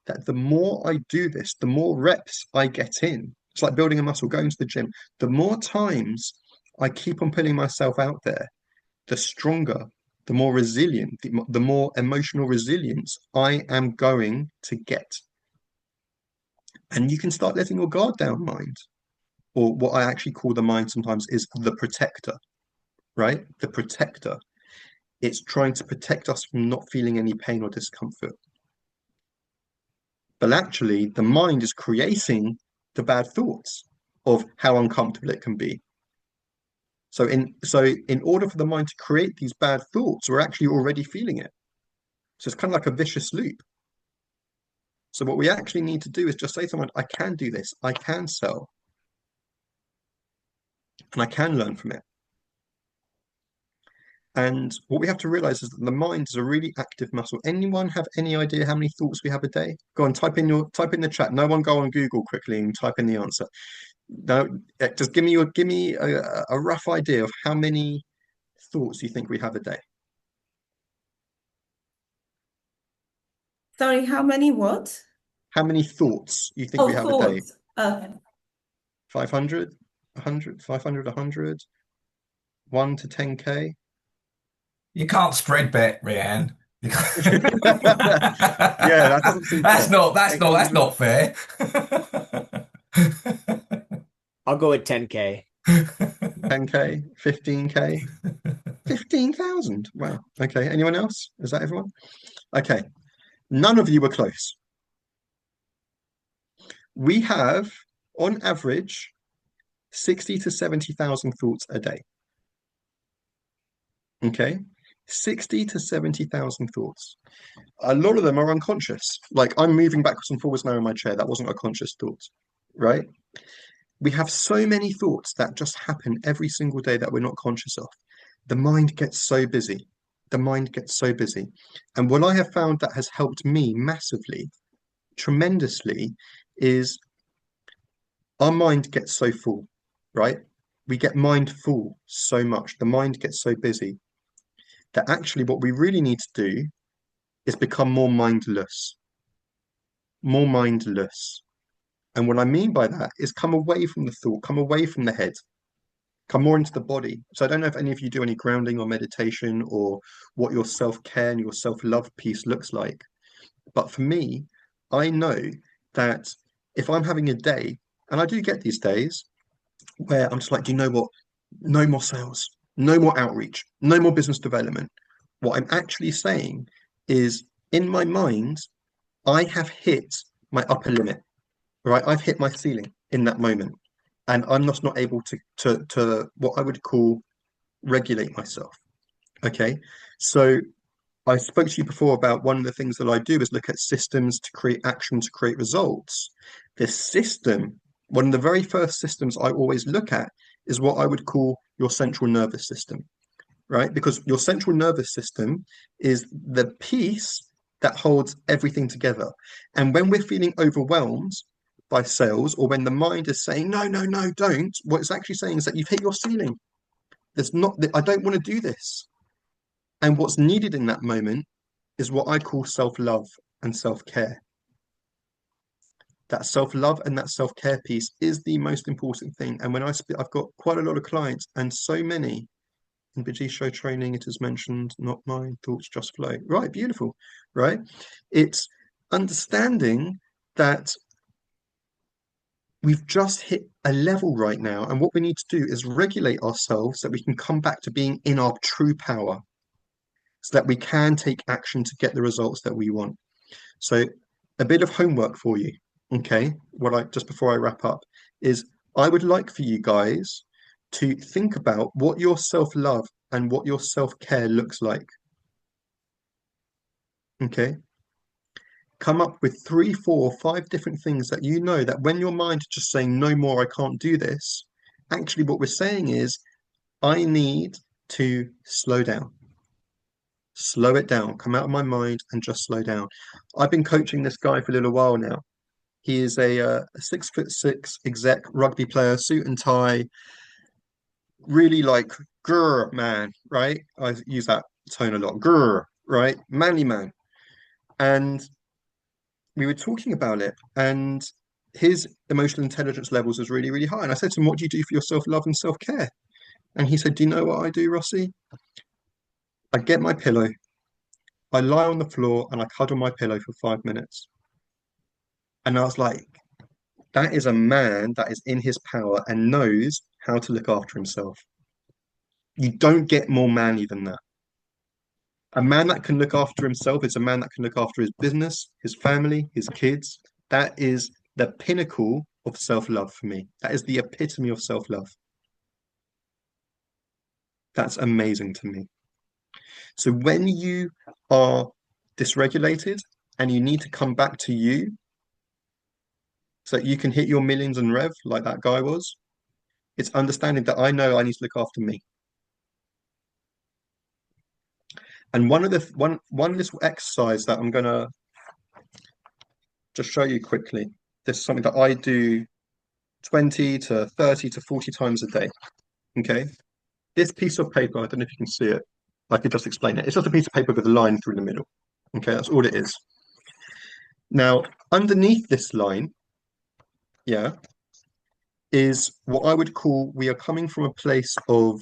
that the more I do this, the more reps I get in. It's like building a muscle, going to the gym. The more times I keep on putting myself out there, the stronger, the more resilient, the more emotional resilience I am going to get. And you can start letting your guard down, mind. Or what I actually call the mind sometimes is the protector, right? The protector. It's trying to protect us from not feeling any pain or discomfort. But actually, the mind is creating the bad thoughts of how uncomfortable it can be. So in order for the mind to create these bad thoughts, we're actually already feeling it. So it's kind of like a vicious loop. So what we actually need to do is just say to someone, I can do this, I can sell, and I can learn from it. And what we have to realize is that the mind is a really active muscle. Anyone have any idea how many thoughts we have a day? Go on, type in the chat. No one go on Google quickly and type in the answer. No, just give me a rough idea of how many thoughts you think we have a day. Sorry, how many what? How many thoughts you think we have a day? Okay. 500, 100, 500, 100, 1 to 10K. You can't spread bet, Rianne. Yeah, that doesn't seem fair. That's not fair. I'll go with 10K. 10K, 15K, 15,000. Wow. Okay. Anyone else? Is that everyone? Okay. None of you were close. We have, on average, 60 to 70,000 thoughts a day. Okay. 60 to 70,000 thoughts. A lot of them are unconscious. Like I'm moving backwards and forwards now in my chair. That wasn't a conscious thought, right? We have so many thoughts that just happen every single day that we're not conscious of. The mind gets so busy. The mind gets so busy. And what I have found that has helped me massively, tremendously, is our mind gets so full, right? We get mindful so much. The mind gets so busy that actually what we really need to do is become more mindless. More mindless. And what I mean by that is come away from the thought, come away from the head, come more into the body. So I don't know if any of you do any grounding or meditation or what your self-care and your self-love piece looks like. But for me, I know that if I'm having a day, and I do get these days where I'm just like, do you know what? No more sales, no more outreach, no more business development. What I'm actually saying is in my mind, I have hit my upper limit, right? I've hit my ceiling. in that moment. And I'm just not able to what I would call regulate myself. Okay. So I spoke to you before about one of the things that I do is look at systems to create action, to create results. This system, one of the very first systems I always look at is what I would call your central nervous system, right? Because your central nervous system is the piece that holds everything together. And when we're feeling overwhelmed by sales, or when the mind is saying, no, no, no, don't, what it's actually saying is that you've hit your ceiling. There's not, I don't want to do this. And what's needed in that moment is what I call self-love and self-care. That self-love and that self-care piece is the most important thing. And when I've got quite a lot of clients, and so many in Bajisho training, it is mentioned, not mine, thoughts just flow. Right, beautiful, right? It's understanding that we've just hit a level right now, and what we need to do is regulate ourselves so that we can come back to being in our true power, so that we can take action to get the results that we want. So a bit of homework for you, okay? Just before I wrap up, is I would like for you guys to think about what your self-love and what your self-care looks like. Okay? Come up with 3, 4, 5 different things that you know that when your mind is just saying, no more, I can't do this, actually what we're saying is, I need to slow down. Slow it down, come out of my mind and just slow down. I've been coaching this guy for a little while now. He is a 6'6" exec rugby player, suit and tie, really like grr man, right? I use that tone a lot. Grr, right? Manly man. And we were talking about it, and his emotional intelligence levels was really, really high. And I said to him, what do you do for your self-love and self-care? And he said, do you know what I do, Rossi? I get my pillow, I lie on the floor and I cuddle my pillow for 5 minutes. And I was like, that is a man that is in his power and knows how to look after himself. You don't get more manly than that. A man that can look after himself is a man that can look after his business, his family, his kids. That is the pinnacle of self-love for me. That is the epitome of self-love. That's amazing to me. So when you are dysregulated and you need to come back to you so that you can hit your millions and rev like that guy was, it's understanding that I know I need to look after me. And one little exercise that I'm gonna just show you quickly. This is something that I do 20 to 30 to 40 times a day. Okay. This piece of paper, I don't know if you can see it. I could just explain it. It's just a piece of paper with a line through the middle. Okay, that's all it is. Now, underneath this line, yeah, is what I would call, we are coming from a place of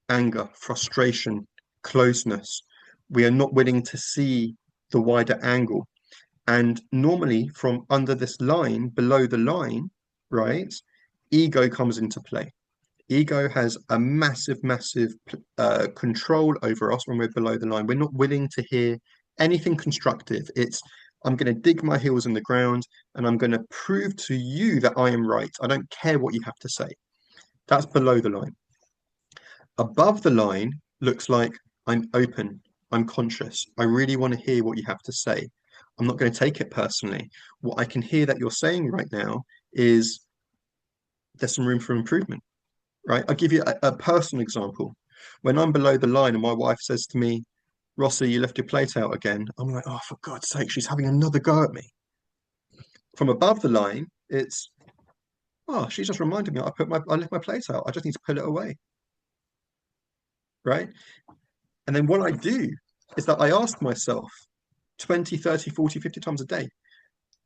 anger, frustration, closeness. We are not willing to see the wider angle. And normally from under this line, below the line, right, ego comes into play. Ego has a massive, massive control over us when we're below the line. We're not willing to hear anything constructive. It's, I'm going to dig my heels in the ground and I'm going to prove to you that I am right. I don't care what you have to say. That's below the line. Above the line looks like I'm open, I'm conscious. I really want to hear what you have to say. I'm not going to take it personally. What I can hear that you're saying right now is there's some room for improvement, right? I'll give you a personal example. When I'm below the line and my wife says to me, Rossi, you left your plate out again. I'm like, oh, for God's sake, she's having another go at me. From above the line, it's, oh, she's just reminded me I left my plate out. I just need to put it away, right? And then what I do is that I ask myself 20, 30, 40, 50 times a day,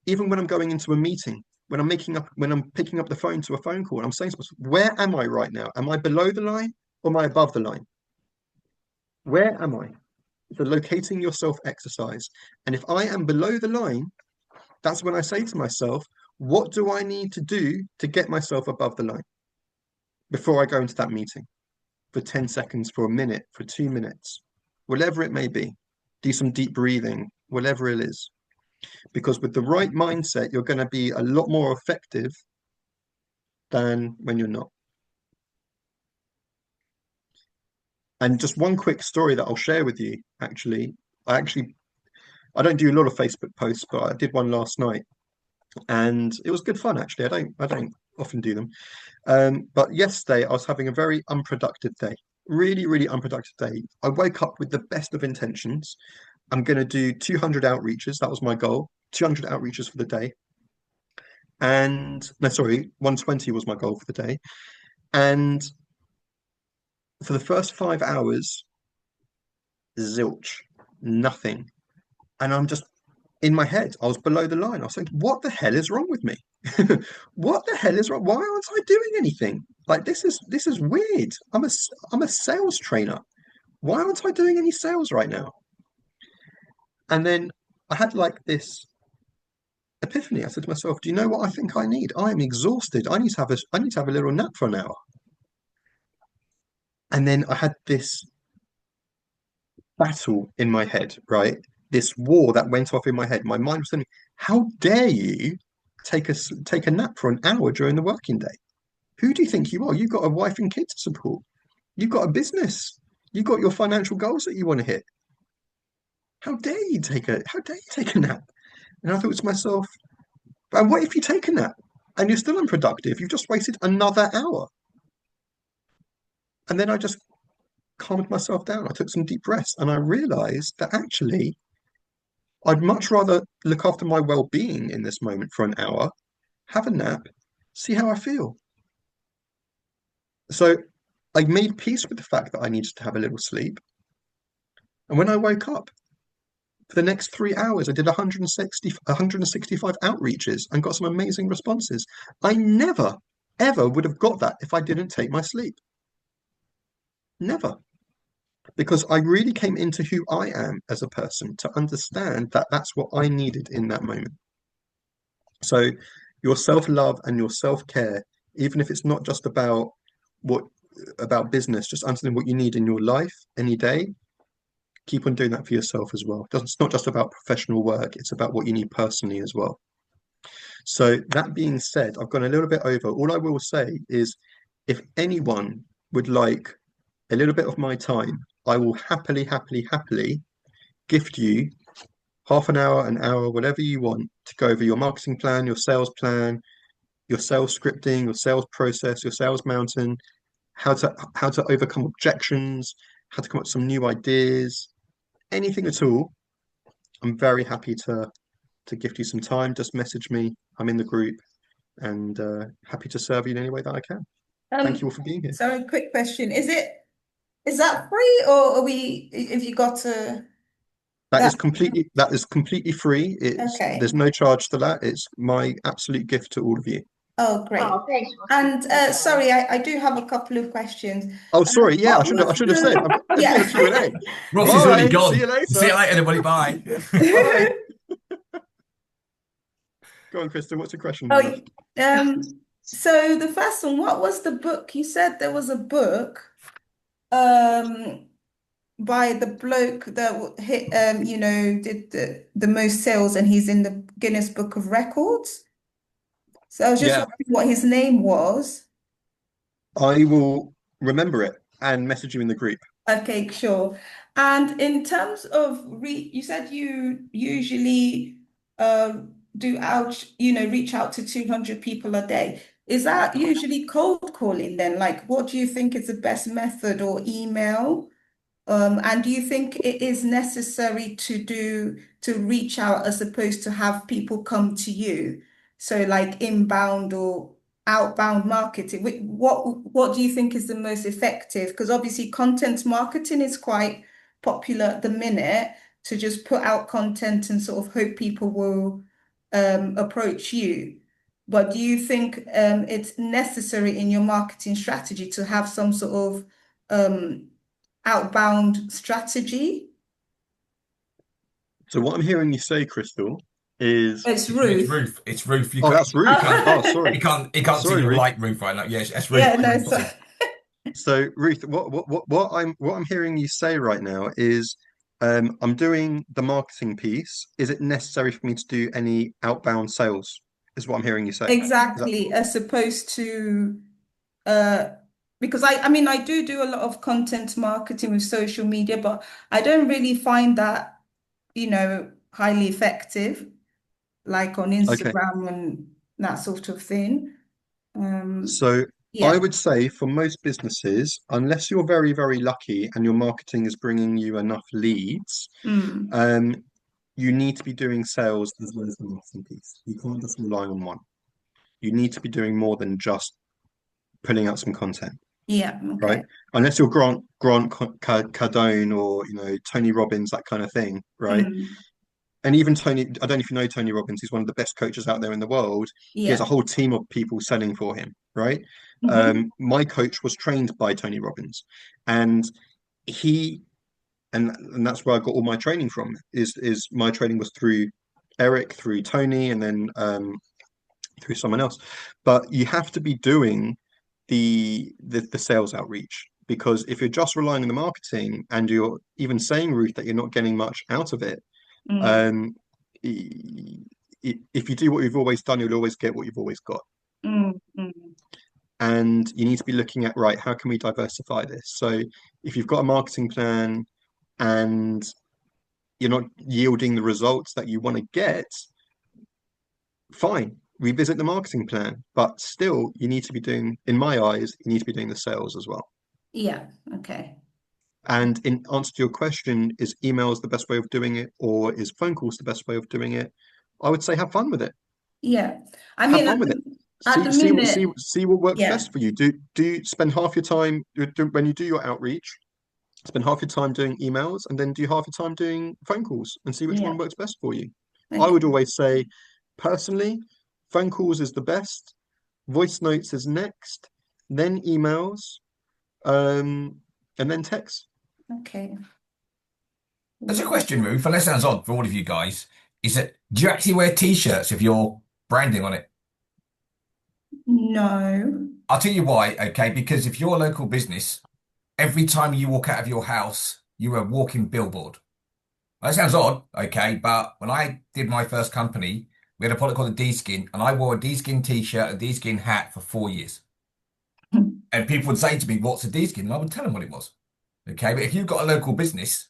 even when I'm going into a meeting, when I'm picking up the phone to a phone call, and I'm saying to myself, where am I right now? Am I below the line or am I above the line? Where am I? It's a locating yourself exercise. And if I am below the line, that's when I say to myself, what do I need to do to get myself above the line before I go into that meeting? For 10 seconds, for a minute, for 2 minutes, whatever it may be. Do some deep breathing, whatever it is. Because with the right mindset, you're going to be a lot more effective than when you're not. And just one quick story that I'll share with you, actually. I don't do a lot of Facebook posts, but I did one last night, and it was good fun, actually. I don't often do them. But yesterday I was having a very unproductive day. Really, really unproductive day. I woke up with the best of intentions. I'm going to do 200 outreaches. That was my goal. 200 outreaches for the day. And no, sorry, 120 was my goal for the day. And for the first 5 hours, zilch, nothing. And I'm just in my head, I was below the line. I was saying, what the hell is wrong with me? What the hell is wrong? Why aren't I doing anything? Like this is weird. I'm a sales trainer. Why aren't I doing any sales right now? And then I had like this epiphany. I said to myself, do you know what I think I need? I am exhausted. I need to have a little nap for an hour. And then I had this battle in my head, right? This war that went off in my head. My mind was telling me, how dare you take a nap for an hour during the working day? Who do you think you are? You've got a wife and kids to support. You've got a business. You've got your financial goals that you want to hit. How dare you take a nap? And I thought to myself, and what if you take a nap and you're still unproductive? You've just wasted another hour. And then I just calmed myself down. I took some deep breaths and I realized that actually I'd much rather look after my well-being in this moment for an hour, have a nap, see how I feel. So I made peace with the fact that I needed to have a little sleep. And when I woke up, for the next 3 hours, I did 165 outreaches and got some amazing responses. I never, ever would have got that if I didn't take my sleep. Never. Because I really came into who I am as a person to understand that that's what I needed in that moment. So your self-love and your self-care, even if it's not just about business, just understanding what you need in your life any day, keep on doing that for yourself as well. It's not just about professional work, it's about what you need personally as well. So that being said, I've gone a little bit over. All I will say is if anyone would like a little bit of my time, I will happily gift you half an hour, whatever you want to go over your marketing plan, your sales plan, your sales scripting, your sales process, your sales mountain, how to overcome objections, how to come up with some new ideas, anything at all. I'm very happy to gift you some time. Just message me. I'm in the group and happy to serve you in any way that I can. Thank you all for being here. Sorry, quick question. Is that free or have you got to That is completely free. Okay. There's no charge to that. It's my absolute gift to all of you. Oh, great. Oh, thanks. And sorry, I do have a couple of questions. Oh, sorry. Yeah, I should have said. Let's do a Q&A. Rossi's already Bye. gone. See you later. See you later, everybody. Bye. Bye. Go on, Krista. What's the question? So the first one, what was the book? You said there was a book by the bloke that hit did the most sales and he's in the Guinness Book of Records. So I was just wondering what his name was. I will remember it and message you in the group. Okay, sure. And in terms of you said you usually reach out to 200 people a day. Is that usually cold calling then? Like, what do you think is the best method, or email? And do you think it is necessary to reach out as opposed to have people come to you? So like inbound or outbound marketing. What do you think is the most effective? Because obviously content marketing is quite popular at the minute, to just put out content and sort of hope people will approach you. But do you think it's necessary in your marketing strategy to have some sort of outbound strategy? So what I'm hearing you say, Crystal, is It's Ruth. It's Ruth. That's Ruth. Oh, sorry. You can't Sorry, see your Ruth. light, Ruth, right now. Yes, that's Ruth. Yeah, no, so So Ruth, what I'm hearing you say right now is I'm doing the marketing piece. Is it necessary for me to do any outbound sales? is what I'm hearing you say. Exactly, as opposed to because I mean I do a lot of content marketing with social media, but I don't really find that, highly effective, like on Okay. Instagram and that sort of thing. So I Yeah. would say for most businesses, unless you're very, very lucky and your marketing is bringing you enough leads, Mm. um, you need to be doing sales as well as the marketing piece. You can't just rely on one. You need to be doing more than just putting out some content, Yeah. right? Okay. Unless you're Cardone or Tony Robbins, that kind of thing, right? Mm. And even Tony, I don't know if you know Tony Robbins, he's one of the best coaches out there in the world. He has a Yeah. whole team of people selling for him, right? Mm-hmm. My coach was trained by Tony Robbins, and he and that's where I got all my training from. Is my training was through Eric, through Tony, and then through someone else. But you have to be doing the sales outreach, because if you're just relying on the marketing and you're even saying, Ruth, that you're not getting much out of it, Mm. um, if you do what you've always done, you'll always get what you've always got. Mm. Mm. And you need to be looking at, right, how can we diversify this? So if you've got a marketing plan and you're not yielding the results that you want to get, fine, revisit the marketing plan. But still, you need to be doing, in my eyes, you need to be doing the sales as well. Yeah. Okay. And in answer to your question, is emails the best way of doing it, or is phone calls the best way of doing it? I would say have fun with it. Yeah. I Have mean, fun with it. at See the see what see minute, see what works yeah. best for you. Do you spend half your time when you do your outreach? Spend half your time doing emails, and then do half your time doing phone calls, and see which Yeah. one works best for you. I Okay. would always say, personally, phone calls is the best. Voice notes is next, then emails, and then text. Okay. There's a question, Ruth, and that sounds odd for all of you guys. Is that do you actually wear t-shirts with your branding on it? No. I'll tell you why, okay? Because if you're a local business, every time you walk out of your house, you're a walking billboard. That sounds odd, okay? But when I did my first company, we had a product called a D-Skin, and I wore a D-Skin t-shirt, a D-Skin hat for 4 years. And people would say to me, "What's a D-Skin?" And I would tell them what it was. Okay, but if you've got a local business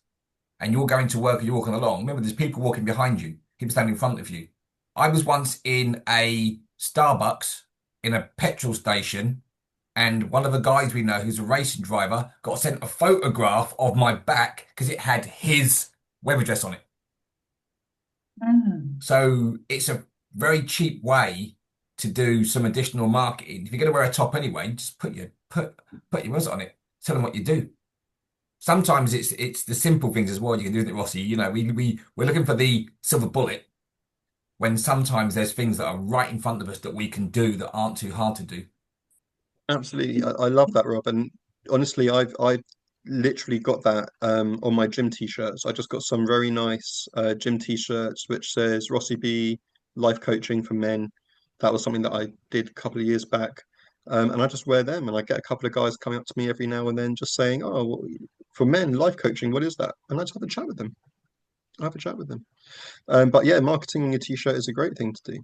and you're going to work or you're walking along, remember there's people walking behind you, people standing in front of you. I was once in a Starbucks in a petrol station, and one of the guys we know who's a racing driver got sent a photograph of my back because it had his web address on it. Mm. So it's a very cheap way to do some additional marketing. If you're going to wear a top anyway, just put your words on it. Tell them what you do. Sometimes it's the simple things as well you can do, isn't it, Rossi? We're looking for the silver bullet when sometimes there's things that are right in front of us that we can do that aren't too hard to do. Absolutely, I love that, Rob. And honestly, I've literally got that on my gym t-shirts. I just got some very nice gym t-shirts which says Rossi B Life Coaching for Men. That was something that I did a couple of years back. And I just wear them, and I get a couple of guys coming up to me every now and then just saying, "Oh, well, for men, life coaching, what is that?" And I just have a chat with them. I have a chat with them. But yeah, marketing on your t-shirt is a great thing to do.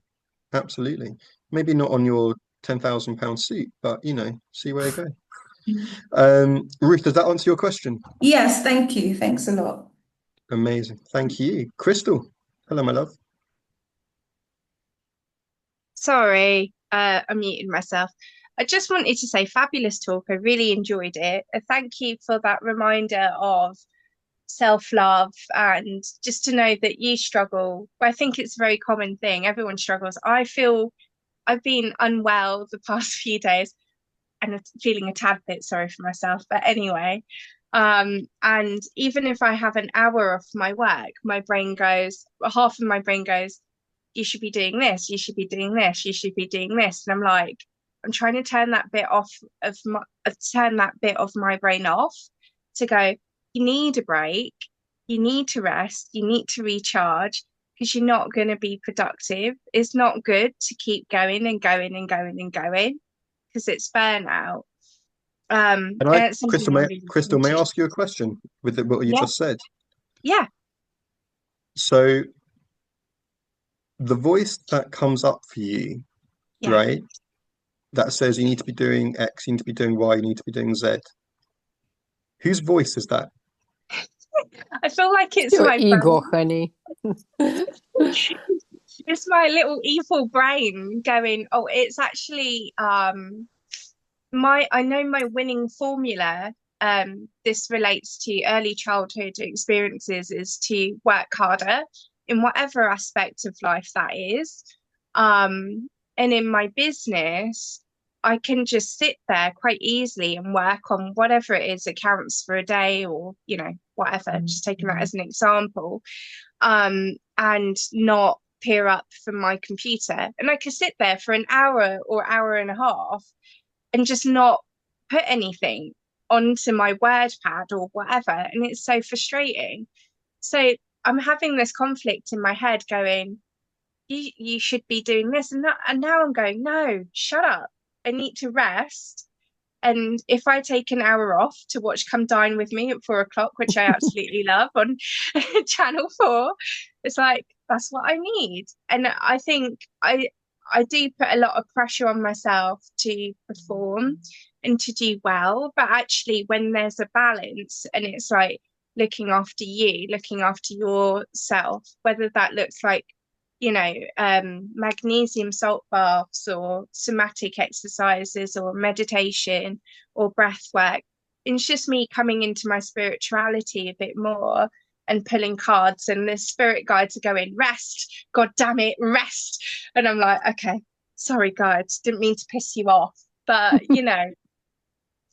Absolutely. Maybe not on your £10,000 suit, but see where you go. Ruth, does that answer your question? Yes, thank you. Thanks a lot. Amazing. Thank you. Crystal. Hello, my love. Sorry, I muted myself. I just wanted to say fabulous talk. I really enjoyed it. Thank you for that reminder of self-love, and just to know that you struggle. I think it's a very common thing. Everyone struggles. I feel I've been unwell the past few days and feeling a tad bit sorry for myself. But anyway, and even if I have an hour off my work, half of my brain goes, you should be doing this, you should be doing this, you should be doing this. And I'm like, I'm trying to turn that bit of my brain off to go, you need a break, you need to rest, you need to recharge, because you're not going to be productive. It's not good to keep going and going and going and going, because it's burnout. And it's something I'm really Crystal, looking may I to. ask you a question with what you Yeah, just said? yeah. So the voice that comes up for you, Yeah. right? That says you need to be doing X, you need to be doing Y, you need to be doing Z. Whose voice is that? I feel like it's Your my ego, brain. honey. It's my little evil brain going, oh, it's actually I know my winning formula. This relates to early childhood experiences, is to work harder in whatever aspect of life that is. And in my business, I can just sit there quite easily and work on whatever it is, accounts for a day, or, whatever, just taking that as an example, and not peer up from my computer. And I could sit there for an hour or hour and a half and just not put anything onto my word pad or whatever. And it's so frustrating. So I'm having this conflict in my head going, you should be doing this and that. And now I'm going, no, shut up. I need to rest. And if I take an hour off to watch Come Dine With Me at 4 o'clock, which I absolutely love on Channel 4, it's like, that's what I need. And I think I do put a lot of pressure on myself to perform and to do well. But actually, when there's a balance and it's like looking after you, looking after yourself, whether that looks like, magnesium salt baths or somatic exercises or meditation or breath work. It's just me coming into my spirituality a bit more and pulling cards, and the spirit guides are going, rest, God damn it, rest. And I'm like, okay, sorry guides, didn't mean to piss you off. But,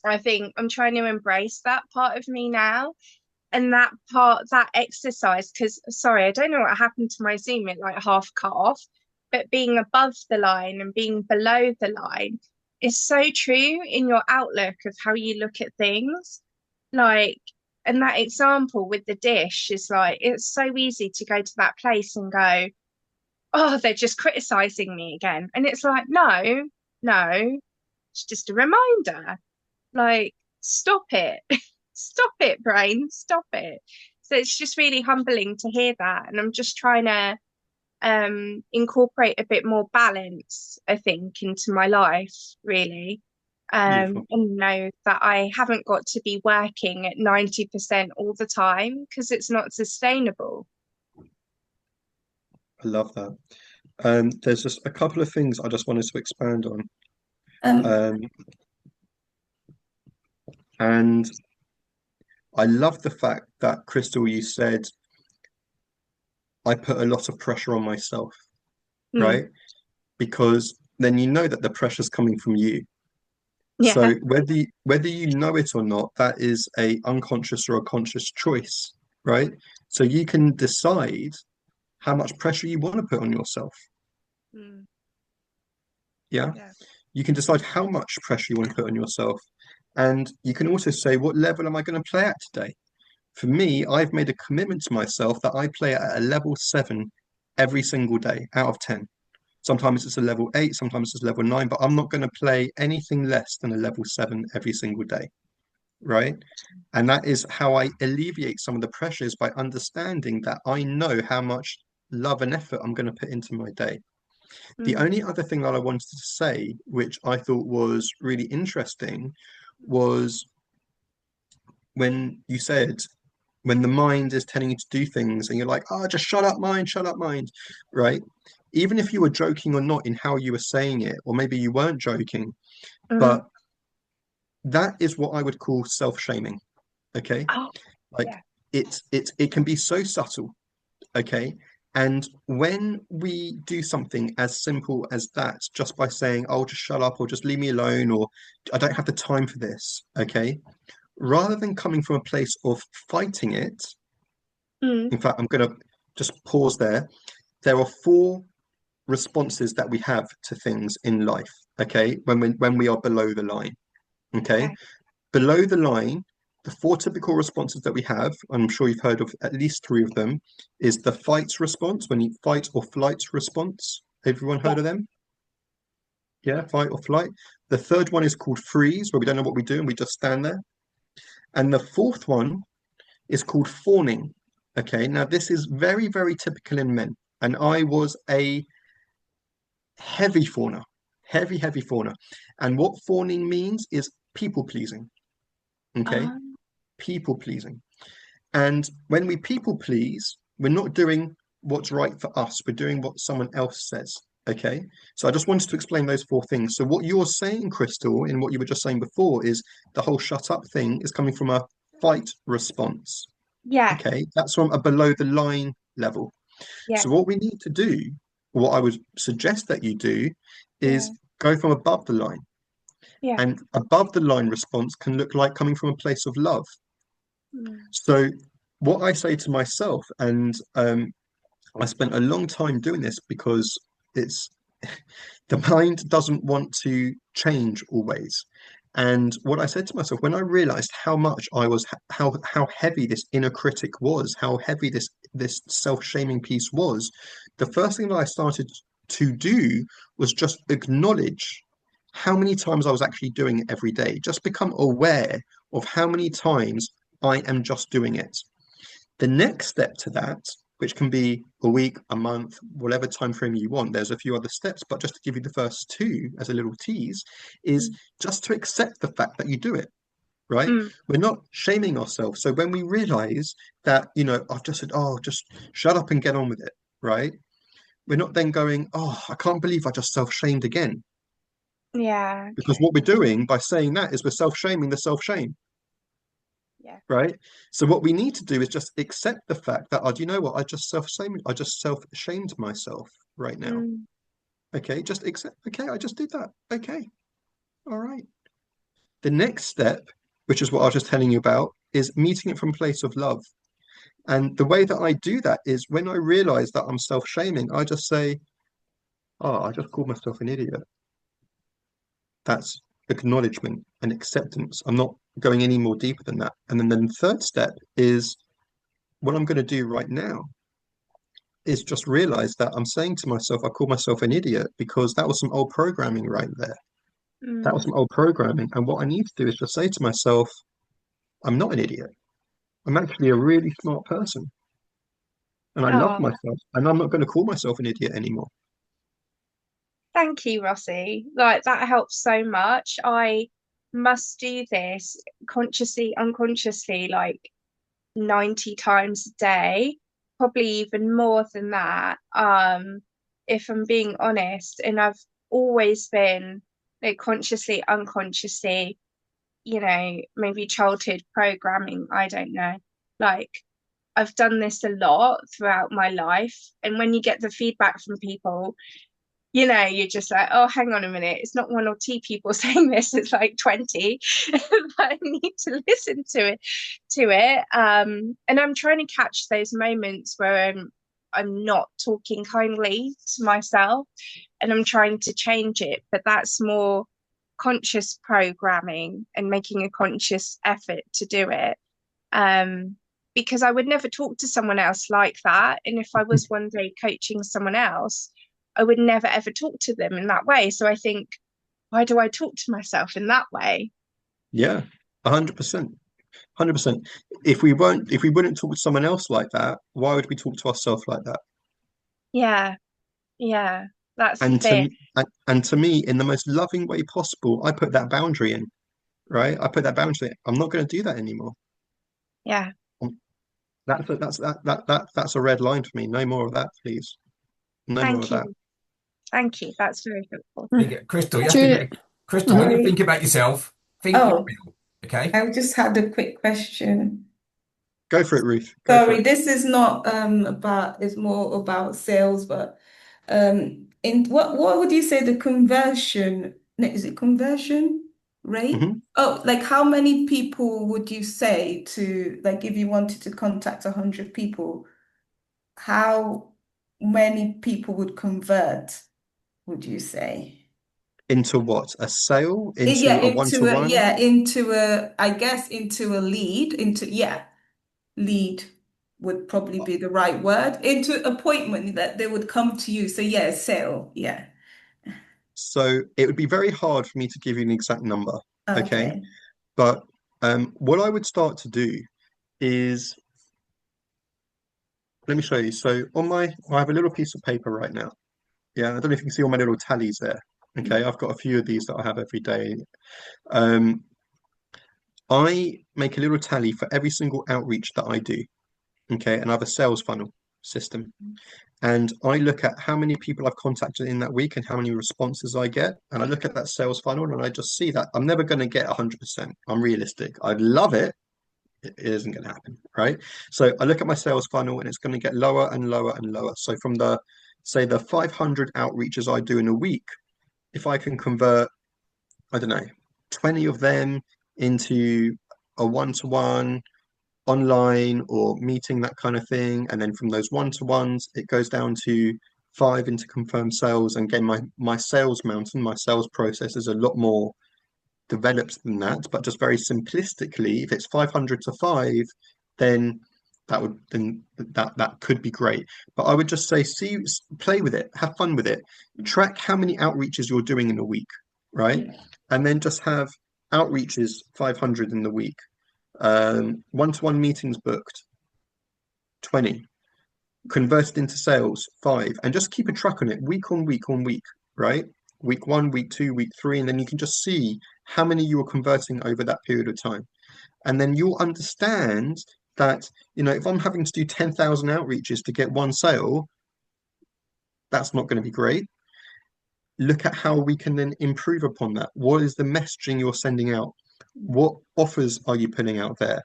I think I'm trying to embrace that part of me now. And that exercise, because sorry, I don't know what happened to my Zoom, it like half cut off, but being above the line and being below the line is so true in your outlook of how you look at things. Like, and that example with the dish is like, it's so easy to go to that place and go, oh, they're just criticizing me again. And it's like, no, it's just a reminder. Like, stop it. Stop it, brain. Stop it. So it's just really humbling to hear that. And I'm just trying to incorporate a bit more balance, I think, into my life, really. And know that I haven't got to be working at 90% all the time, because it's not sustainable. I love that. There's just a couple of things I just wanted to expand on. And I love the fact that, Crystal, you said, I put a lot of pressure on myself, right? Because then you know that the pressure's coming from you. Yeah. So whether you know it or not, that is a unconscious or a conscious choice, right? So you can decide how much pressure you want to put on yourself. Yeah. You can decide how much pressure you want to put on yourself. And you can also say, what level am I going to play at today? For me, I've made a commitment to myself that I play at a level 7 every single day out of 10. Sometimes it's a level 8, sometimes it's a level 9, but I'm not going to play anything less than a level 7 every single day, right? And that is how I alleviate some of the pressures, by understanding that I know how much love and effort I'm going to put into my day. The only other thing that I wanted to say, which I thought was really interesting, was when you said, when the mind is telling you to do things and you're like, oh, just shut up, mind, right? Even if you were joking or not in how you were saying it, or maybe you weren't joking, but that is what I would call self-shaming. Okay. Like, it can be so subtle. Okay. And when we do something as simple as that, just by saying, oh, just shut up, or just leave me alone, or I don't have the time for this. Okay. Rather than coming from a place of fighting it, in fact, I'm going to just pause there. There are 4 responses that we have to things in life, okay, when we are below the line. Okay. Below the line, the 4 typical responses that we have, I'm sure you've heard of at least 3 of them, is the fight response, when you fight or flight response. Everyone heard of them? Yeah, fight or flight. The third one is called freeze, where we don't know what we do and we just stand there. And the 4th one is called fawning. Okay, now this is very, very typical in men. and I was a heavy fawner, heavy fawner. And what fawning means is people pleasing. Okay, people pleasing. And when we people please, we're not doing what's right for us, we're doing what someone else says. Okay, so I just wanted to explain those four things. So what you're saying, Crystal, in what you were just saying before, is the whole shut up thing is coming from a fight response. Yeah. Okay, that's from a below the line level. Yeah. So what we need to do, what I would suggest that you do, is go from above the line. Yeah. And above the line response can look like coming from a place of love. Mm. So what I say to myself, and I spent a long time doing this because it's the mind doesn't want to change always. And what I said to myself when I realized how much I was, how heavy this inner critic was, how heavy this self-shaming piece was, the first thing that I started to do was just acknowledge how many times I was actually doing it every day. Just become aware of how many times I am just doing it. The next step to that, which can be a week, a month, whatever time frame you want, there's a few other steps, but just to give you the first two as a little tease, is just to accept the fact that you do it, right? We're not shaming ourselves. So when we realize that, I've just said, oh, just shut up and get on with it, right? We're not then going, oh, I can't believe I just self-shamed again. Yeah. Because what we're doing by saying that is we're self-shaming the self-shame. Yeah. Right. So what we need to do is just accept the fact that, oh, do you know what? I just self-shamed myself right now. Okay, just accept. Okay, I just did that. Okay. All right. The next step, which is what I was just telling you about, is meeting it from a place of love. And the way that I do that is when I realize that I'm self-shaming, I just say, oh, I just called myself an idiot. That's acknowledgement and acceptance. I'm not going any more deeper than that. And then the third step is what I'm going to do right now is just realize that I'm saying to myself, I call myself an idiot because that was some old programming right there. That was some old programming. And what I need to do is just say to myself, I'm not an idiot. I'm actually a really smart person. And I love myself. And I'm not going to call myself an idiot anymore. Thank you, Rossi. Like, that helps so much. I must do this consciously, unconsciously, like 90 times a day, probably even more than that, if I'm being honest. And I've always been, like, consciously, unconsciously, maybe childhood programming, I don't know. Like, I've done this a lot throughout my life. And when you get the feedback from people, you're just like, oh, hang on a minute. It's not one or two people saying this. It's like 20. I need to listen to it. And I'm trying to catch those moments where I'm not talking kindly to myself, and I'm trying to change it. But that's more conscious programming and making a conscious effort to do it. Because I would never talk to someone else like that. And if I was one day coaching someone else, I would never ever talk to them in that way. So I think, why do I talk to myself in that way? Yeah, 100%. 100%. If we wouldn't talk to someone else like that, why would we talk to ourselves like that? Yeah. That's the thing. And to me, in the most loving way possible, I put that boundary in, right? I put that boundary in. I'm not going to do that anymore. Yeah. That's a red line for me. No more of that, please. No more of that. Thank you. That's very helpful. Crystal, Crystal, when you think about yourself, think real, okay? I just had a quick question. Go for it, Ruth. Sorry, this is not it's more about sales, but in what would you say the conversion, is it conversion rate? Oh, like how many people would you say to, like, if you wanted to contact 100 people, how many people would convert, would you say? Into what? A sale? Into a one-to-one? I guess into a lead, lead would probably be the right word, into appointment that they would come to you. So yeah, sale. Yeah. So it would be very hard for me to give you an exact number. Okay. But what I would start to do is let me show you. So I have a little piece of paper right now. Yeah, I don't know if you can see all my little tallies there. Okay, I've got a few of these that I have every day. Um, I make a little tally for every single outreach that I do. Okay, and I have a sales funnel system. And I look at how many people I've contacted in that week and how many responses I get. And I look at that sales funnel and I just see that I'm never going to get 100%. I'm realistic. I'd love it. It isn't going to happen, right? So I look at my sales funnel and it's going to get lower and lower and lower. So from the, say, the 500 outreaches I do in a week, if I can convert, I don't know, 20 of them into a one-to-one online or meeting, that kind of thing. And then from those one-to-ones, it goes down to 5 into confirmed sales. And again, my sales mountain, my sales process is a lot more developed than that. But just very simplistically, if it's 500 to 5, then that could be great. But I would just say, play with it, have fun with it, track how many outreaches you're doing in a week, right? And then just have outreaches 500 in the week. One-to-one meetings booked, 20. Converted into sales, 5. And just keep a track on it week on week on week, right? Week 1, week 2, week 3, and then you can just see how many you are converting over that period of time. And then you'll understand that, if I'm having to do 10,000 outreaches to get one sale, that's not going to be great. Look at how we can then improve upon that. What is the messaging you're sending out? What offers are you putting out there?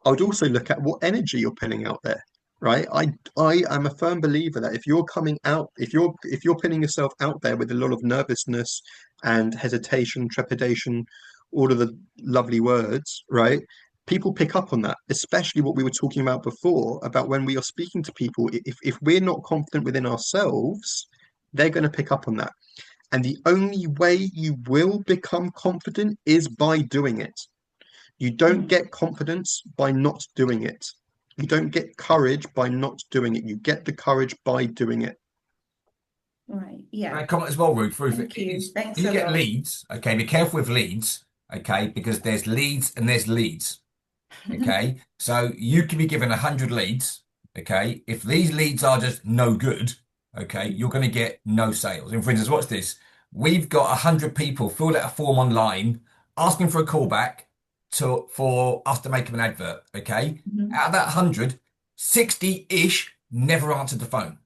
I would also look at what energy you're putting out there, right? I am a firm believer that if you're coming out, if you're putting yourself out there with a lot of nervousness and hesitation, trepidation, all of the lovely words, right? People pick up on that, especially what we were talking about before, about when we are speaking to people. If we're not confident within ourselves, they're going to pick up on that. And the only way you will become confident is by doing it. You don't get confidence by not doing it. You don't get courage by not doing it. You get the courage by doing it. Right. Yeah. Can I comment as well, Ruth? Thank you. Thanks You a get lot. leads, okay? Be careful with leads, okay? Because there's leads and there's leads, okay? So you can be given 100 leads, okay? If these leads are just no good, okay, you're going to get no sales. And for instance, watch this. We've got 100 people filled out a form online asking for a callback for us to make them an advert, okay? Out of that 100, 60-ish never answered the phone.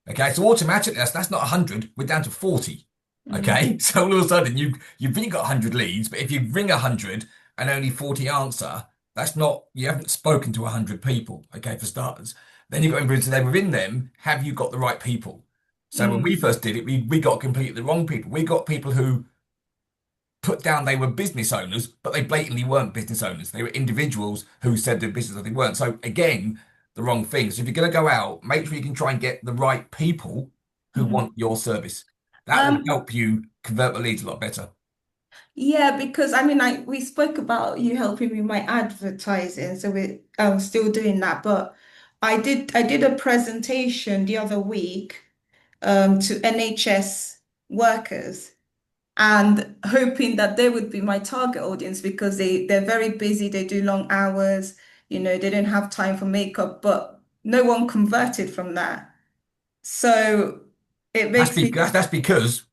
Okay, so automatically that's not 100, we're down to 40. Okay, so all of a sudden you've really got 100 leads, but if you ring 100 and only 40 answer, that's not, you haven't spoken to 100 people, okay, for starters. Then you've got to then within them, have you got the right people? So when we first did it, we got completely the wrong people. We got people who put down they were business owners, but they blatantly weren't business owners. They were individuals who said they're business, but they weren't. So again, the wrong thing. So if you're going to go out, make sure you can try and get the right people who want your service. That will help you convert the leads a lot better. Yeah, because we spoke about you helping with my advertising, so I'm still doing that. But I did a presentation the other week to NHS workers and hoping that they would be my target audience because they're very busy, they do long hours, they don't have time for makeup, but no one converted from that. So it makes me, That's because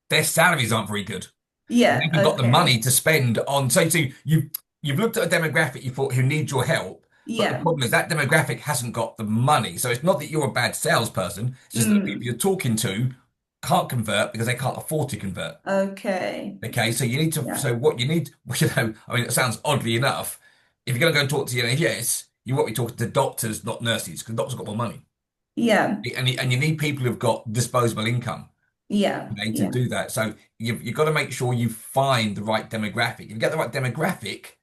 their salaries aren't very good. yeah, They haven't got the okay. money to spend on. So you've looked at a demographic you thought who needs your help, but the Yeah. problem is that demographic hasn't got the money. So it's not that you're a bad salesperson. It's just that the people you're talking to can't convert because they can't afford to convert. Okay. Okay, so you need to. Yeah. So what you need, it sounds oddly enough. If you're going to go and talk to the NHS, you want to be talking to doctors, not nurses, because doctors got more money. Yeah. And you need people who've got disposable income. Yeah. Okay, to Yeah. do that. So you've got to make sure you find the right demographic. If you get the right demographic,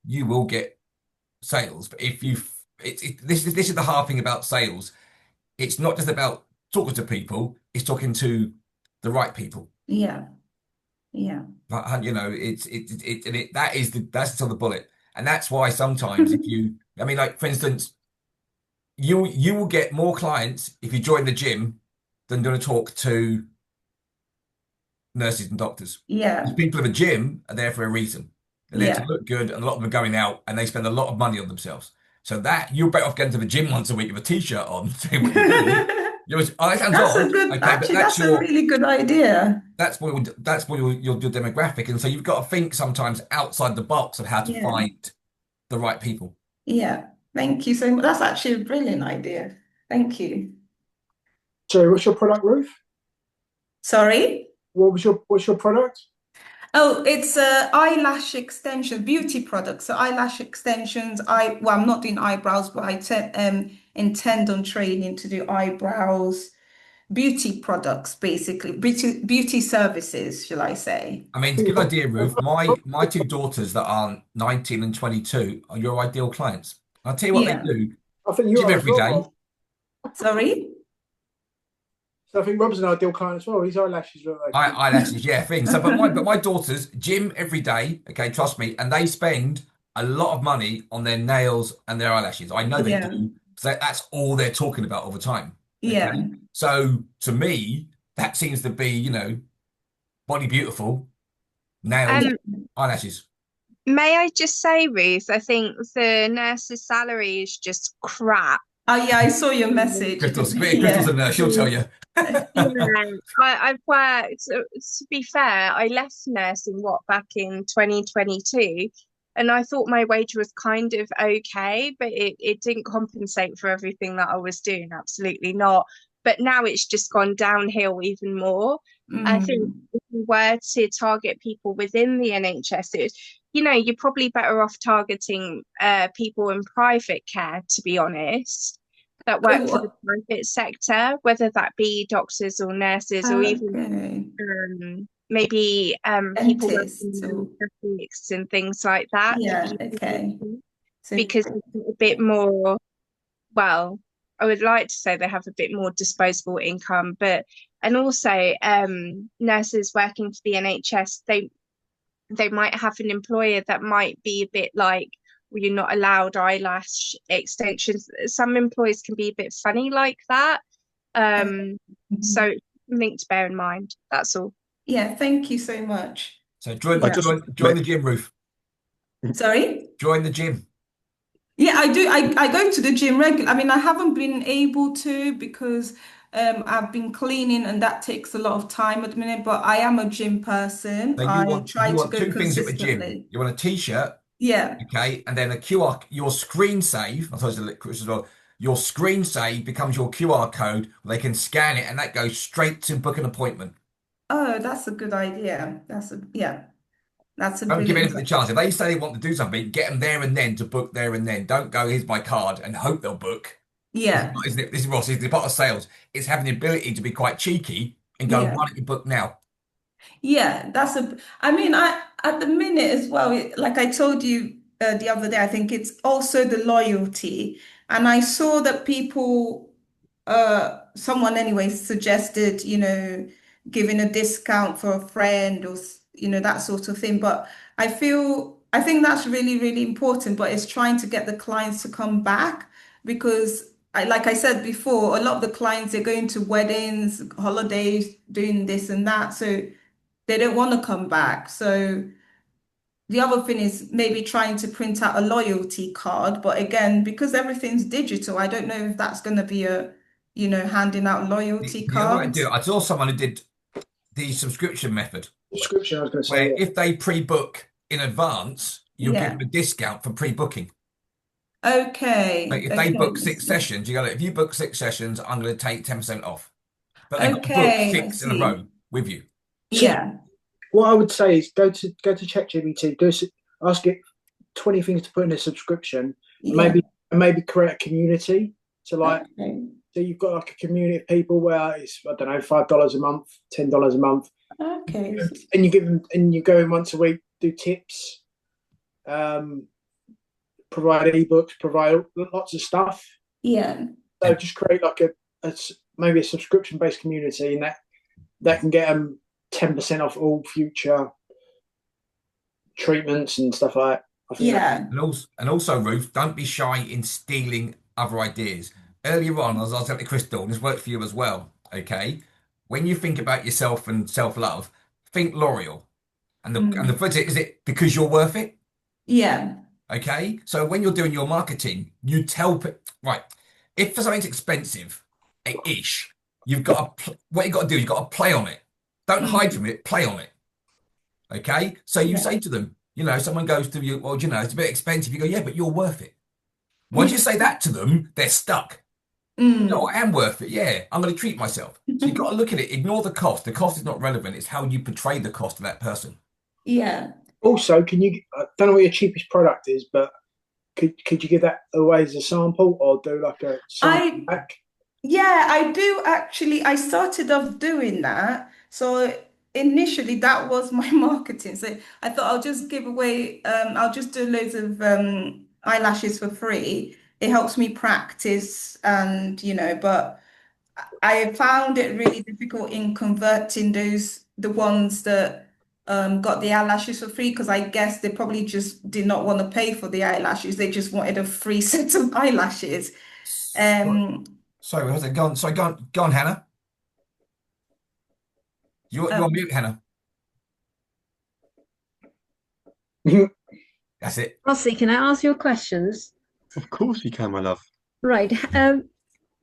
you will get sales. But if this is the hard thing about sales. It's not just about talking to people, it's talking to the right people. Yeah. Yeah. But, that's still the bullet. And that's why sometimes like for instance, you will get more clients if you join the gym than going to talk to nurses and doctors. Yeah. The people of a gym are there for a reason. They're there to Yeah. look good, and a lot of them are going out and they spend a lot of money on themselves. So that you're better off going to the gym once a week with a t-shirt on, saying what you're doing. That sounds That's a odd, good, okay, but actually, that's a really good idea. that's what your demographic, and so you've got to think sometimes outside the box of how to Yeah. find the right people. Yeah. Thank you so much. That's actually a brilliant idea. Thank you. So, what's your product, Ruth? Sorry? What's your product? Oh, it's eyelash extension, beauty products. So eyelash extensions. I'm not doing eyebrows, but I intend on training to do eyebrows, beauty products, basically, beauty services, shall I say? I mean, to give an idea, Ruth, my two daughters that are 19 and 22 are your ideal clients. I'll tell you what they Yeah. do. I think you Gym are as every well, day. Rob. Sorry? So I think Rob's an ideal client as well. His eyelashes look like Eyelashes, yeah, things. So, but my daughters gym every day. Okay, trust me, and they spend a lot of money on their nails and their eyelashes. I know they Yeah. do. So that's all they're talking about all the time. Yeah. Okay, so to me, that seems to be, body beautiful, nails, eyelashes. May I just say, Ruth, I think the nurse's salary is just crap. Oh yeah, I saw your message. Crystal's Yeah. a nurse, she'll tell you. Yeah, I've worked, to be fair, I left nursing, back in 2022, and I thought my wage was kind of okay, but it didn't compensate for everything that I was doing, absolutely not. But now it's just gone downhill even more. I think if we were to target people within the NHS, you're probably better off targeting people in private care, to be honest, that work for the private sector, whether that be doctors or nurses or even maybe people working in clinics and things like that. Yeah, okay. Because it's a bit more, well, I would like to say they have a bit more disposable income, and also nurses working for the NHS, they might have an employer that might be a bit like, well, you're not allowed eyelash extensions. Some employers can be a bit funny like that. So something to bear in mind. That's all. Yeah, thank you so much. So join the gym, Ruth. Sorry? Join the gym. Yeah, I do. I go to the gym regularly. I mean, I haven't been able to because I've been cleaning and that takes a lot of time at the minute, but I am a gym person. So I try you to want go two things at the consistently. gym. You want a t-shirt, Yeah. okay, and then a QR, your screen save. I suppose Chris as well. Your screen save becomes your QR code. They can scan it, and that goes straight to book an appointment. Oh, that's a good idea. That's a Don't give brilliant anything the chance. If they say they want to do something, get them there and then to book there and then. Don't go, here's my card, and hope they'll book. Yeah. Isn't it? This is Rossi, the part of sales. It's having the ability to be quite cheeky and go, Yeah. why don't you book now? Yeah, I mean, at the minute as well, like I told you the other day, I think it's also the loyalty. And I saw that someone anyway suggested, giving a discount for a friend or, that sort of thing. But I think that's really, really important, but it's trying to get the clients to come back because like I said before, a lot of the clients are going to weddings, holidays, doing this and that. So they don't want to come back. So the other thing is maybe trying to print out a loyalty card. But again, because everything's digital, I don't know if that's going to be handing out loyalty The other cards. idea, I saw someone who did the subscription method. Subscription, I was going to Where say. if they pre-book in advance, you'll Yeah. give them a discount for pre-booking. Okay. Like if they book 6 sessions, if you book 6 sessions, I'm going to take 10% off. But they've got to book Okay, I 6 in a see. row with you. Yeah. What I would say is go to ChatGPT, ask it 20 things to put in a subscription, Yeah. maybe create a community. So Okay. so you've got like a community of people where it's, I don't know, $5 a month, $10 a month, Okay. and you give them, and you go in once a week, do tips, provide ebooks, provide lots of stuff. Yeah. So just create like maybe a subscription based community, and that can get them 10% off all future treatments and stuff like that. I think Yeah. And also, Ruth, don't be shy in stealing other ideas. Earlier on, as I was telling Crystal, and this worked for you as well, okay? When you think about yourself and self-love, think L'Oreal. And the phrase is it because you're worth it? Yeah. Okay. So when you're doing your marketing, you tell, right, if for something's expensive, ish, you've got to, what you've got to do, you've got to play on it. Don't hide from it, play on it. Okay. So you say to them, you know, someone goes to you, well, you know, it's a bit expensive. You go, yeah, but you're worth it. Once you say that to them, they're stuck. No, I am worth it. Yeah, I'm going to treat myself. So you've got to look at it. Ignore the cost. The cost is not relevant. It's how you portray the cost of that person. Yeah. Also, can you? I don't know what your cheapest product is, but could you give that away as a sample or do like a sample pack? Yeah, I do actually. I started off doing that. So initially that was my marketing. So I thought I'll just give away, I'll just do loads of eyelashes for free. It helps me practice and but I found it really difficult in converting the ones that got the eyelashes for free because I guess they probably just did not want to pay for the eyelashes. They just wanted a free set of eyelashes. Sorry, how's it gone? Sorry, go on, Hannah. You're on mute, Hannah. That's it. Rossi, can I ask you questions? Of course you can, my love. Right.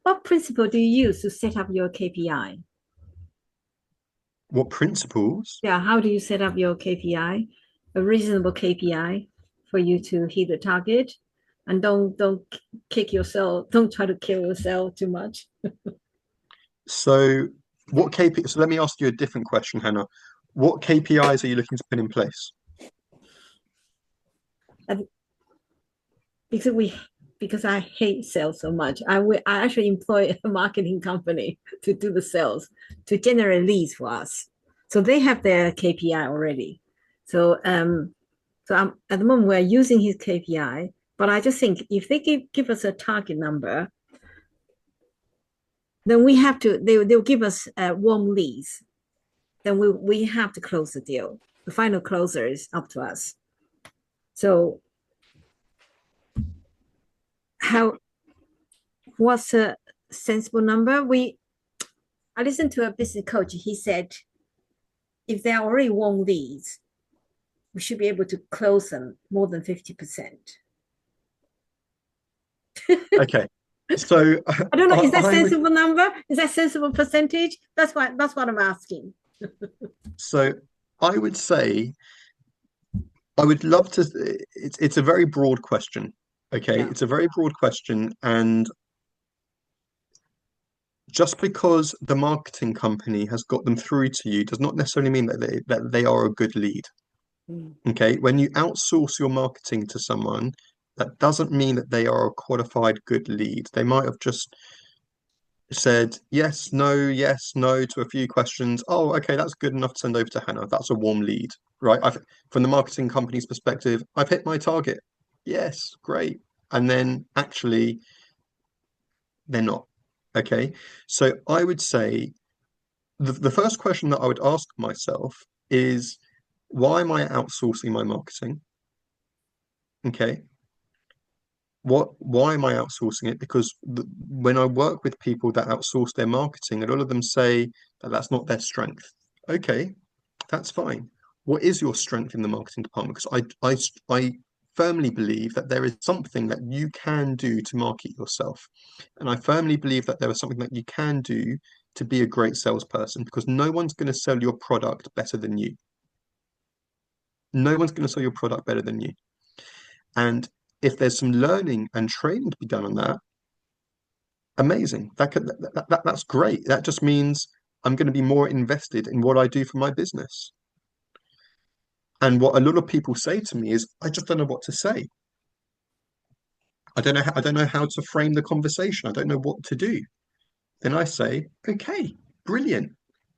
What principle do you use to set up your KPI? What principles? Yeah, how do you set up your KPI? A reasonable KPI for you to hit the target, and don't kick yourself. Don't try to kill yourself too much. So what KPI? So let me ask you a different question, Hannah. What KPIs are you looking to put in place? Because I hate sales so much. I actually employ a marketing company to do the sales, to generate leads for us. So they have their KPI already. So at the moment we're using his KPI, but I just think if they give us a target number, then we have to, they'll give us warm leads. Then we have to close the deal. The final closer is up to us. So what's a sensible number? I listened to a business coach. He said, if they're already warm leads, we should be able to close them more than 50%. Okay. So I don't know, is that sensible number? Is that sensible percentage? That's what I'm asking. So I would say, I would love to, it's a very broad question. Okay. Yeah. It's a very broad question. And just because the marketing company has got them through to you does not necessarily mean that they are a good lead. Okay. When you outsource your marketing to someone, that doesn't mean that they are a qualified good lead. They might have just said yes, no to a few questions. Oh, okay, that's good enough to send over to Hannah. That's a warm lead, right? From the marketing company's perspective, I've hit my target. Yes, great. And then actually, they're not. Okay. So I would say the first question that I would ask myself is, why am I outsourcing my marketing? Okay. Why am I outsourcing it? Because when I work with people that outsource their marketing, a lot of them say that that's not their strength. Okay, that's fine. What is your strength in the marketing department? Because I firmly believe that there is something that you can do to market yourself. And I firmly believe that there is something that you can do to be a great salesperson, because no one's going to sell your product better than you. No one's going to sell your product better than you. And if there's some learning and training to be done on that, amazing. That's great. That just means I'm going to be more invested in what I do for my business. And what a lot of people say to me is, I just don't know what to say. I don't know how to frame the conversation. I don't know what to do. Then I say, okay, brilliant.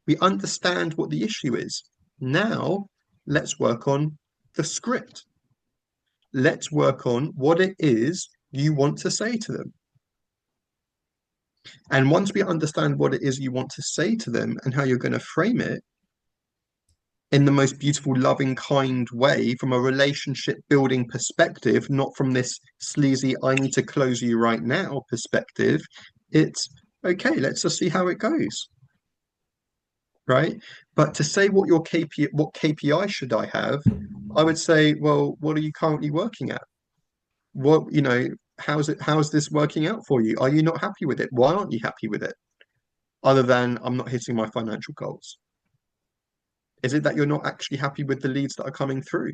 We understand what the issue is. Now let's work on the script. Let's work on what it is you want to say to them. And once we understand what it is you want to say to them and how you're going to frame it in the most beautiful, loving, kind way, from a relationship building perspective, not from this sleazy, I need to close you right now perspective, it's okay, let's just see how it goes. Right? But to say what KPI should I have, I would say, well, what are you currently working at? what, how's this working out for you? Are you not happy with it? Why aren't you happy with it? Other than I'm not hitting my financial goals. Is it that you're not actually happy with the leads that are coming through?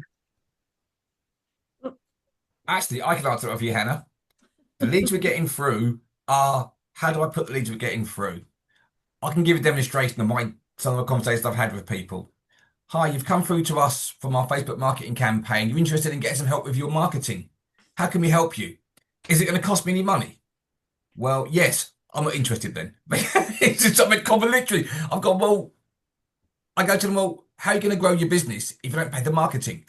Actually, I can answer it for you, Hannah. The leads we're getting through are, how do I put the leads we're getting through? I can give a demonstration of some of the conversations I've had with people. Hi, you've come through to us from our Facebook marketing campaign. You're interested in getting some help with your marketing. How can we help you? Is it going to cost me any money? Well, yes, I'm not interested then. It's just something common, literally. I've gone, well, I go to them, well, how are you going to grow your business if you don't pay the marketing?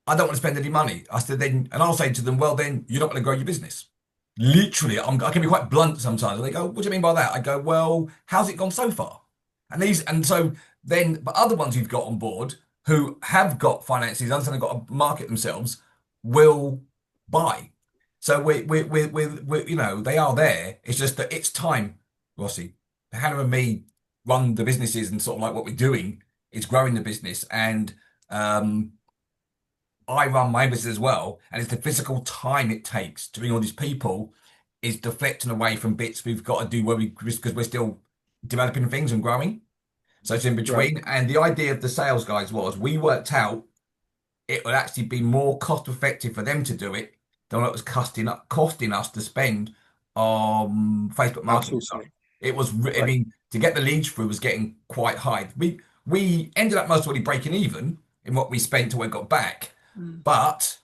I don't want to spend any money. I said, then, and I'll say to them, well, then you're not going to grow your business. Literally, I can be quite blunt sometimes. And they go, what do you mean by that? I go, well, how's it gone so far? And so then, but other ones you've got on board who have got finances, understand they've got to market themselves, will buy. So we they are there. It's just that it's time, Rossi. Hannah and me run the businesses, and sort of like what we're doing is growing the business. And I run my business as well, and it's the physical time it takes to bring all these people is deflecting away from bits we've got to do because we're still developing things and growing. So it's in between. Right. And the idea of the sales guys was we worked out it would actually be more cost effective for them to do it than what it was costing us to spend on Facebook marketing stuff. It was, right. I mean, to get the leads through was getting quite high. We ended up most probably breaking even in what we spent till we got back. But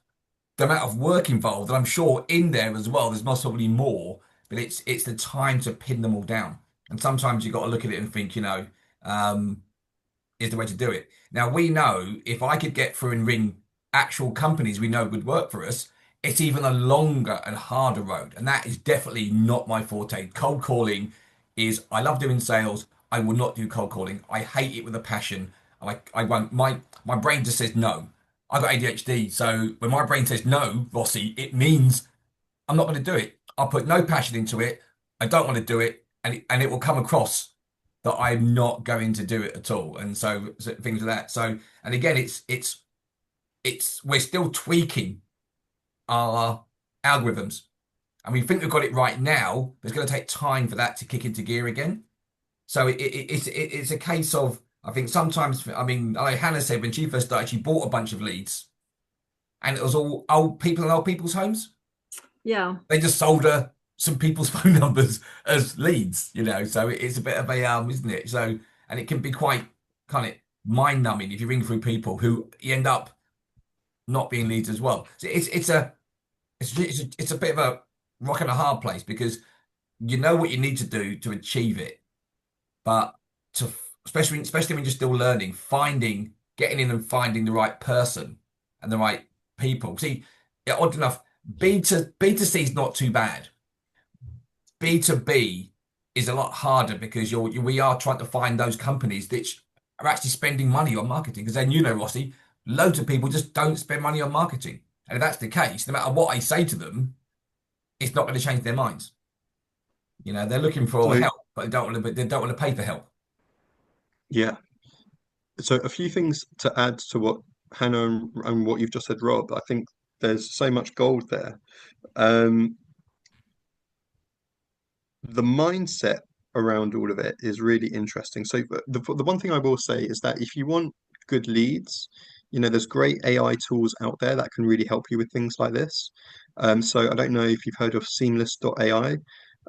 the amount of work involved, and I'm sure in there as well, there's most probably more, but it's the time to pin them all down. And sometimes you've got to look at it and think, is the way to do it. Now, we know if I could get through and ring actual companies we know would work for us, it's even a longer and harder road. And that is definitely not my forte. Cold calling is, I love doing sales. I will not do cold calling. I hate it with a passion. I won't, my brain just says no. I've got ADHD, so when my brain says no, Rossi, it means I'm not going to do it. I'll put no passion into it. I don't want to do it, and it will come across that I'm not going to do it at all. And so things like that. So, and again, it's we're still tweaking our algorithms, and we think we've got it right now, but it's going to take time for that to kick into gear again. So it's a case of, I think sometimes, I mean, like Hannah said, when she first started, she bought a bunch of leads and it was all old people in old people's homes. Yeah. They just sold her some people's phone numbers as leads, so it's a bit of a, isn't it? So, and it can be quite kind of mind numbing if you ring through people who you end up not being leads as well. So it's a bit of a rock and a hard place because you know what you need to do to achieve it, but especially when you're still learning, getting in and finding the right person and the right people. See, odd enough, B2C is not too bad. B2B is a lot harder because we are trying to find those companies that are actually spending money on marketing. Because then, Rossi, loads of people just don't spend money on marketing. And if that's the case, no matter what I say to them, it's not going to change their minds. They're looking for help, but they don't want to pay for help. Yeah. So a few things to add to what Hannah and what you've just said, Rob. I think there's so much gold there. The mindset around all of it is really interesting. So the one thing I will say is that if you want good leads, there's great AI tools out there that can really help you with things like this. So I don't know if you've heard of seamless.ai,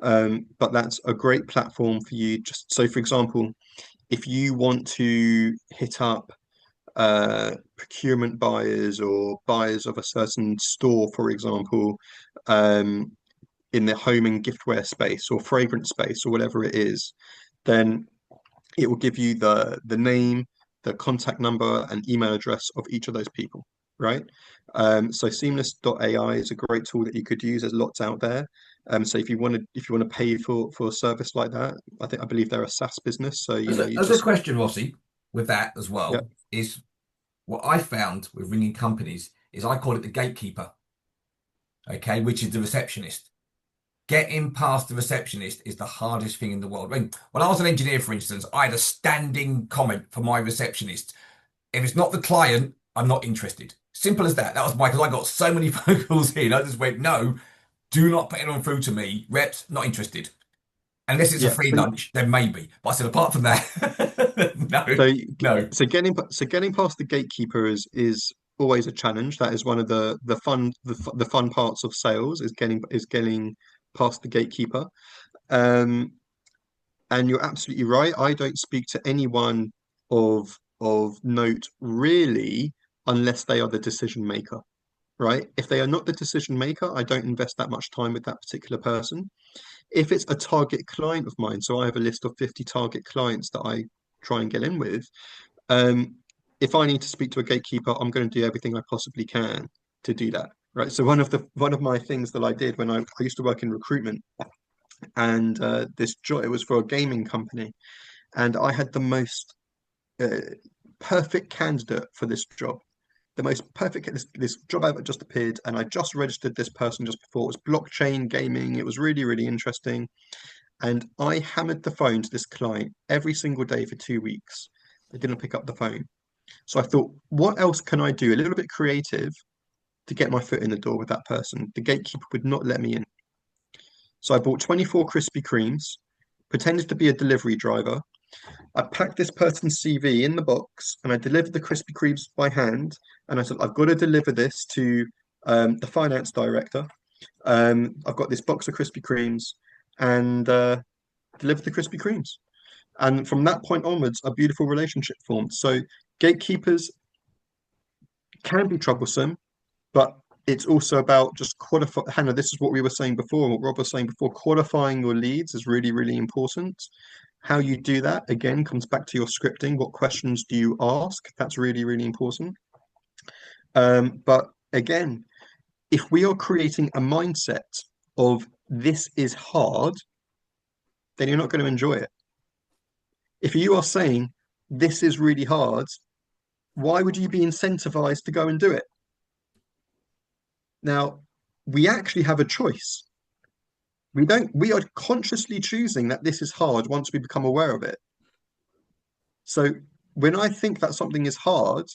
but that's a great platform for you. So for example, if you want to hit up procurement buyers or buyers of a certain store, for example, in the home and giftware space or fragrance space or whatever it is, then it will give you the name, the contact number, and email address of each of those people, right? So seamless.ai is a great tool that you could use. There's lots out there. So if you want to pay for a service like that, I believe they're a SaaS business. So As a question, Rossi, with that as well, Yep. is what I found with ringing companies is I call it the gatekeeper, okay, which is the receptionist. Getting past the receptionist is the hardest thing in the world. When I was an engineer, for instance, I had a standing comment for my receptionist. If it's not the client, I'm not interested. Simple as that. That was why, because I got so many phone calls in. I just went, no, do not put anyone through to me. Reps, not interested. Unless it's a Yeah. free lunch, then maybe. But I said, apart from that, no, So no. getting past the gatekeeper is always a challenge. That is one of the fun parts of sales is getting past the gatekeeper. Um, and you're absolutely right. I don't speak to anyone of note really unless they are the decision maker, right? If they are not the decision maker, I don't invest that much time with that particular person. If it's a target client of mine, so I have a list of 50 target clients that I try and get in with, um, if I need to speak to a gatekeeper, I'm going to do everything I possibly can to do that. Right. So one of my things that I did when I used to work in recruitment, and this job, it was for a gaming company, and I had the most uh, perfect candidate for this job. The most perfect this job advert just appeared, and I just registered this person just before. It was blockchain gaming. It was really, really interesting. And I hammered the phone to this client every single day for 2 weeks. They didn't pick up the phone. So I thought, what else can I do? A little bit creative to get my foot in the door with that person. The gatekeeper would not let me in. So I bought 24 Krispy Kremes, pretended to be a delivery driver. I packed this person's CV in the box and I delivered the Krispy Kremes by hand. And I said, I've got to deliver this to the finance director. I've got this box of Krispy Kremes and delivered the Krispy Kremes. And from that point onwards, a beautiful relationship formed. So gatekeepers can be troublesome, but it's also about just qualify. Hannah, this is what we were saying before, what Rob was saying before. Qualifying your leads is really, really important. How you do that, again, comes back to your scripting. What questions do you ask? That's really, really important. But again, if we are creating a mindset of this is hard, then you're not going to enjoy it. If you are saying this is really hard, why would you be incentivized to go and do it? Now, we actually have a choice. We are consciously choosing that this is hard once we become aware of it. So when I think that something is hard,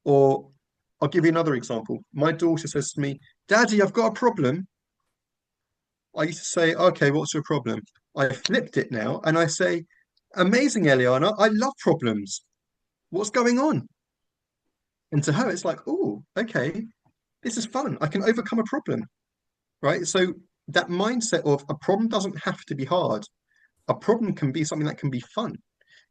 or I'll give you another example. My daughter says to me, Daddy, I've got a problem. I used to say, okay, what's your problem? I flipped it now and I say, amazing, Eliana, I love problems. What's going on? And to her, it's like, oh, okay, this is fun. I can overcome a problem, right? So that mindset of a problem doesn't have to be hard. A problem can be something that can be fun.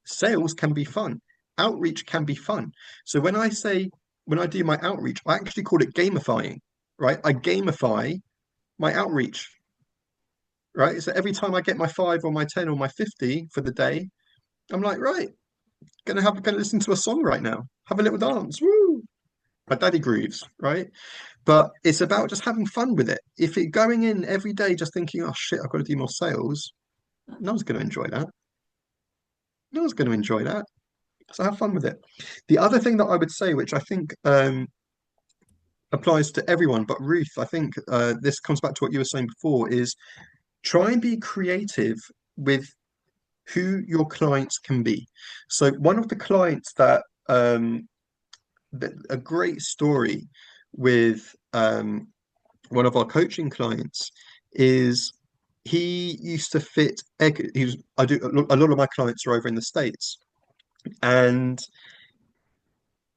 Sales can be fun. Outreach can be fun. So when I do my outreach, I actually call it gamifying, right? I gamify my outreach, right? So every time I get my 5 or my 10 or my 50 for the day, I'm like, right, gonna listen to a song right now, have a little dance, woo! My daddy grooves, right? But it's about just having fun with it. If it going in every day just thinking, oh shit, I've got to do more sales, no one's going to enjoy that. No one's going to enjoy that. So have fun with it. The other thing that I would say, which I think applies to everyone, but Ruth, I think this comes back to what you were saying before, is try and be creative with who your clients can be. So one of the clients that a great story with one of our coaching clients is he used to fit egg. I do a lot of my clients are over in the States, and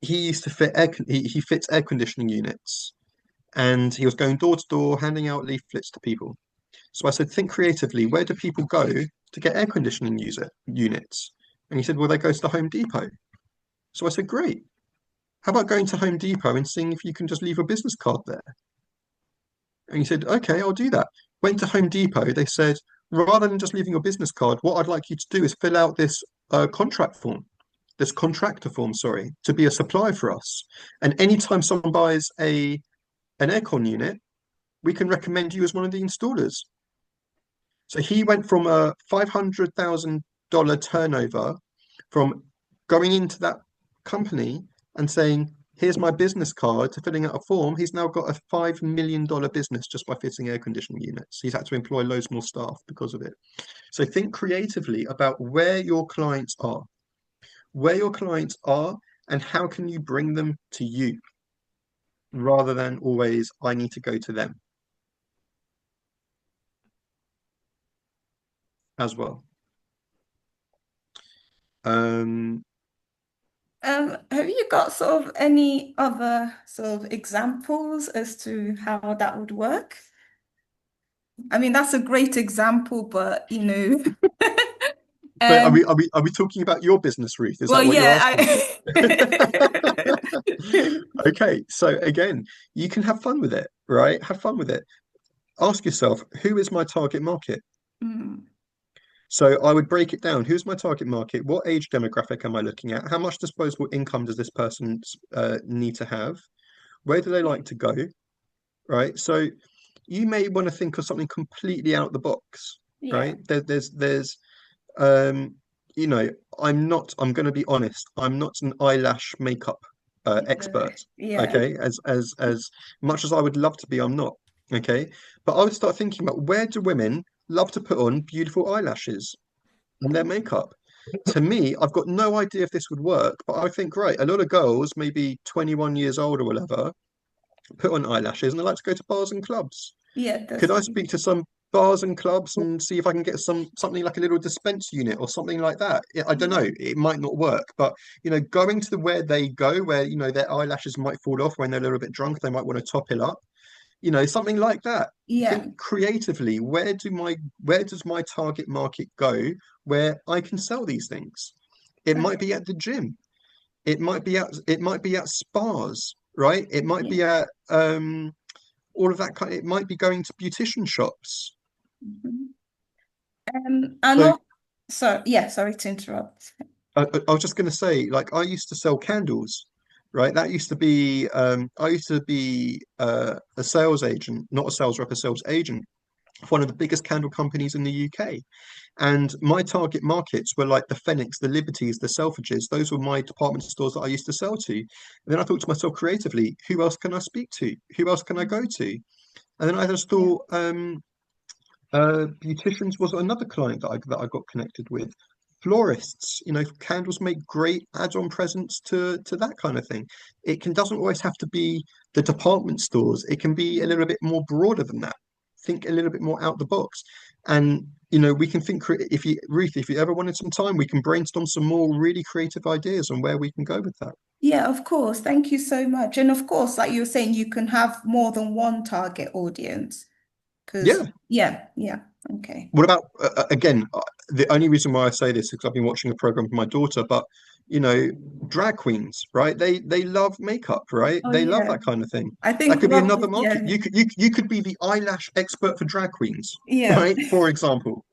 he used to fit air. He fits air conditioning units, and he was going door to door handing out leaflets to people. So I said, think creatively. Where do people go to get air conditioning units? And he said, well, they go to the Home Depot. So I said, great. How about going to Home Depot and seeing if you can just leave a business card there? And he said, okay, I'll do that. Went to Home Depot. They said, rather than just leaving your business card, what I'd like you to do is fill out this this contractor form, sorry, to be a supplier for us. And anytime someone buys an aircon unit, we can recommend you as one of the installers. So he went from a $500,000 turnover from going into that company and saying, here's my business card to filling out a form. He's now got a $5 million business just by fitting air conditioning units. He's had to employ loads more staff because of it. So think creatively about where your clients are, and how can you bring them to you? rather than always I need to go to them as well. Have you got sort of any other sort of examples as to how that would work? I mean, that's a great example, but you know, But are um, we talking about your business, Ruth? Is well, that what you're yeah, asking? Okay, so again, you can have fun with it, right? Have fun with it. Ask yourself, who is my target market? Mm, So I would break it down. Who's my target market? What age demographic am I looking at? How much disposable income does this person need to have? Where do they like to go? Right. So you may want to think of something completely out the box, yeah, right? There's um, you know, I'm going to be honest. I'm not an eyelash makeup expert. yeah, Okay. As much as I would love to be, I'm not. Okay. But I would start thinking about, where do women love to put on beautiful eyelashes and their makeup? To me, I've got no idea if this would work, but I think, right, a lot of girls, maybe 21 years old or whatever, put on eyelashes and they like to go to bars and clubs. yeah, Could that's I speak to some bars and clubs and see if I can get something like a little dispense unit or something like that? I don't know. It might not work, but going to where they go, where their eyelashes might fall off when they're a little bit drunk, they might want to top it up. Something like that. yeah, Think creatively. Where does my target market go where I can sell these things? It might be at the gym. It might be at spas, right? It might yeah. be at all of that kind. It might be going to beautician shops. Mhm. I So know. So yeah, sorry to interrupt. I was just going to say, like, I used to sell candles, right? That used to be I used to be a sales agent, not a sales rep, a sales agent for one of the biggest candle companies in the UK. And my target markets were like the Fenwick's, the Liberties, the Selfridges. Those were my department stores that I used to sell to. And then I thought to myself creatively, who else can I speak to? Who else can I go to? And then I just Yeah, thought, beauticians was another client that I got connected with. Florists, candles make great add-on presents to that kind of thing. Doesn't always have to be the department stores. It can be a little bit more broader than that. Think a little bit more out the box. And we can think, Ruth, if you ever wanted some time, we can brainstorm some more really creative ideas on where we can go with that. yeah, of course. Thank you so much. And of course, like you were saying, you can have more than one target audience. Because Yeah. yeah, okay. What about again? The only reason why I say this is because I've been watching a program with my daughter, but drag queens, right? They love makeup, right? Oh They love yeah. that kind of thing. I That think could be probably another market. yeah, You could be the eyelash expert for drag queens, yeah, right? For example.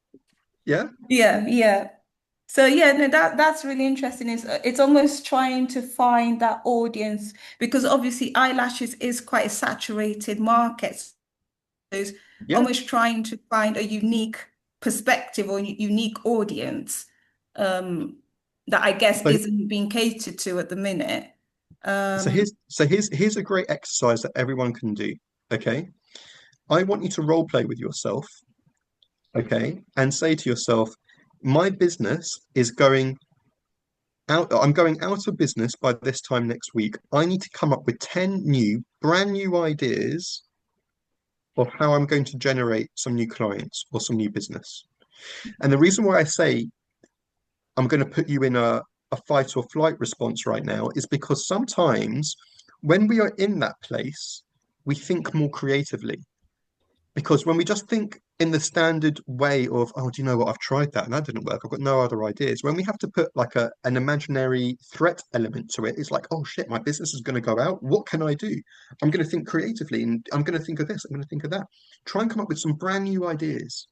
Yeah. yeah. So yeah, no, that's really interesting. It's almost trying to find that audience because obviously eyelashes is quite a saturated market. So it's Yeah. almost trying to find a unique perspective or unique audience um, that I guess So isn't being catered to at the minute. so Um, here's a great exercise that everyone can do. Okay. I want you to role play with yourself, okay, and say to yourself, my business is going out. I'm going out of business by this time next week. I need to come up with 10 brand new ideas of how I'm going to generate some new clients or some new business. And the reason why I say I'm going to put you in a fight or flight response right now is because sometimes when we are in that place, we think more creatively. Because when we just think in the standard way of, oh, do you know what? I've tried that and that didn't work. I've got no other ideas. When we have to put like an imaginary threat element to it, it's like, oh shit, my business is going to go out. What can I do? I'm going to think creatively and I'm going to think of this. I'm going to think of that. Try and come up with some brand new ideas,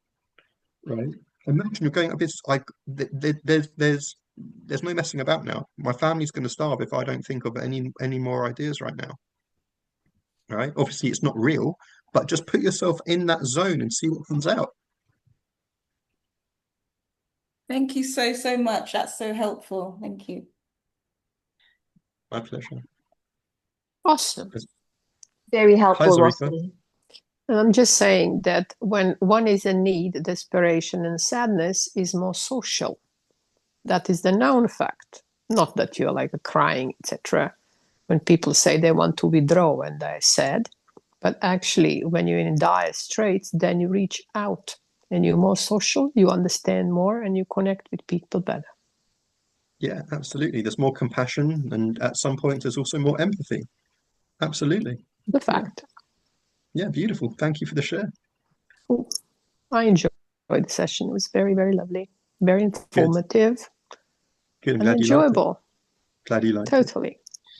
right? Imagine you're going up this like there's no messing about now. My family's going to starve if I don't think of any more ideas right now. Right? Obviously, it's not real, but just put yourself in that zone and see what comes out. Thank you so much. That's so helpful. Thank you. My pleasure. Awesome. Very Hi, helpful, Zarika. Rossi. And I'm just saying that when one is in need, desperation and sadness is more social. That is the known fact. Not that you're like crying, etc. when people say they want to withdraw and they're sad. But actually, when you're in dire straits, then you reach out and you're more social, you understand more, and you connect with people better. Yeah, absolutely. There's more compassion, and at some point, there's also more empathy. Absolutely. The fact. Yeah, beautiful. Thank you for the share. Cool. I enjoyed the session. It was very, very lovely, very informative, Good. I'm and glad you liked it. enjoyable. Glad you liked it.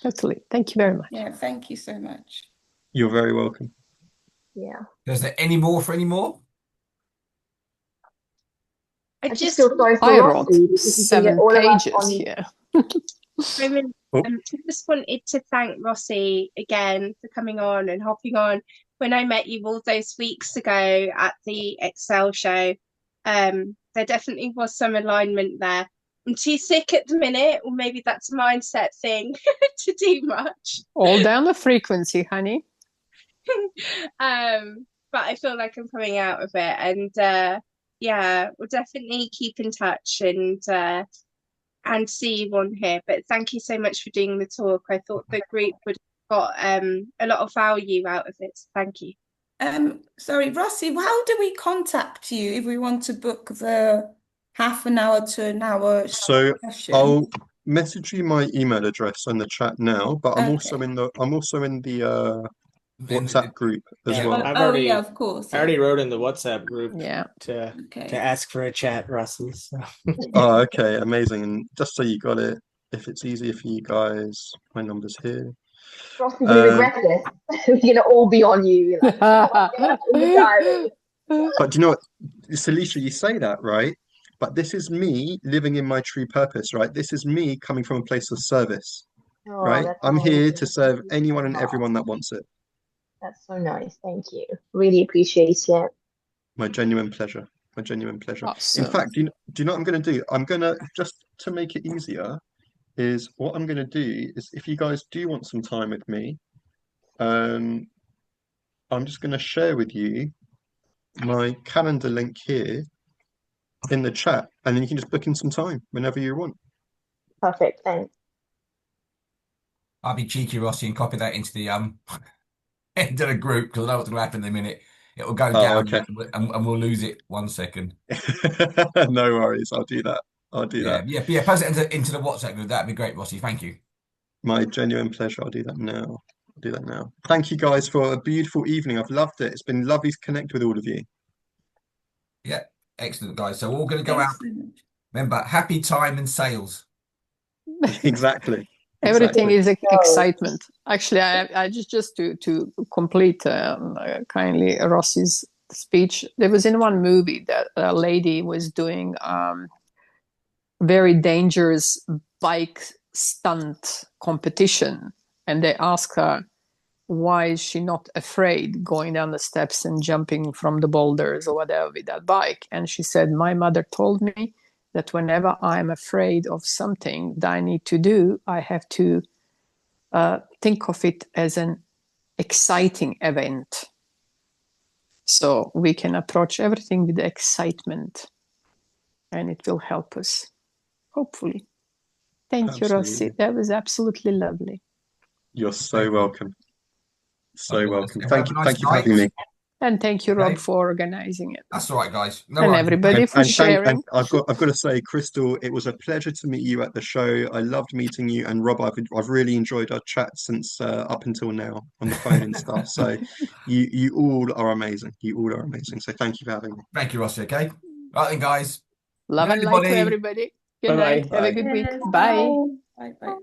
Totally. Thank you very much. Yeah, thank you so much. You're very welcome. Yeah. Is there any more for any more? I just feel sorry for I wrote Rossi because he's gonna get 7 all of us pages on here. I just wanted to thank Rossi again for coming on and hopping on. When I met you all those weeks ago at the Excel show, there definitely was some alignment there. I'm too sick at the minute, or maybe that's a mindset thing to do much. All down the frequency, honey. But I feel like I'm coming out of it, and yeah, we'll definitely keep in touch and see you on here. But thank you so much for doing the talk. I thought the group would have got a lot of value out of it. So thank you. Sorry, Rossi, how do we contact you if we want to book the half an hour to an hour So session? I'll message you my email address in the chat now, but I'm also in the WhatsApp group as well. I've already, yeah, of course. I already wrote in the WhatsApp group to ask for a chat, Rossi. So. Oh, okay, amazing. And just so you got it, if it's easier for you guys, my number's here. Rossi, we regret this. We're gonna all be on you. Like, in the diary. But do you know what, Salisha, you say that, right? But this is me living in my true purpose, right? This is me coming from a place of service, right? That's I'm here amazing. to serve anyone and everyone that wants it. That's so nice. Thank you. Really appreciate it. My genuine pleasure. My genuine pleasure. Awesome. In fact, do you know what I'm going to do? I'm going to, just to make it easier, is what I'm going to do is if you guys do want some time with me, I'm just going to share with you my calendar link here in the chat, and then you can just book in some time whenever you want. Perfect. Thanks. I'll be cheeky, Rossi, and copy that into the into the group because I know what's going to happen in a minute. It will go down, okay. and we'll lose it 1 second. No worries, I'll do that. I'll do that. Yeah. Post it into the WhatsApp group. That'd be great, Rossi. Thank you. My genuine pleasure. I'll do that now. Thank you guys for a beautiful evening. I've loved it. It's been lovely to connect with all of you. Yeah, excellent, guys. So we're all going to go out. Remember, happy time in sales. Exactly. Everything is excitement. Actually, I just to complete kindly Rossi's speech. There was in one movie that a lady was doing very dangerous bike stunt competition, and they asked her why is she not afraid going down the steps and jumping from the boulders or whatever with that bike, and she said, my mother told me that whenever I'm afraid of something that I need to do, I have to think of it as an exciting event. So we can approach everything with excitement, and it will help us, hopefully. Thank you, Rossi. That was absolutely lovely. You're so welcome. So welcome. Thank you for having me. And thank you, Rob, for organizing it. That's all right, guys. No and everybody for sharing. And I've got to say, Crystal, it was a pleasure to meet you at the show. I loved meeting you, and Rob, I've really enjoyed our chat since up until now on the phone and stuff. So you all are amazing. You all are amazing. So thank you for having me. Thank you, Rossi. Okay. Right then, guys. Love and light to everybody. Good night. Have a good week. Bye. Bye.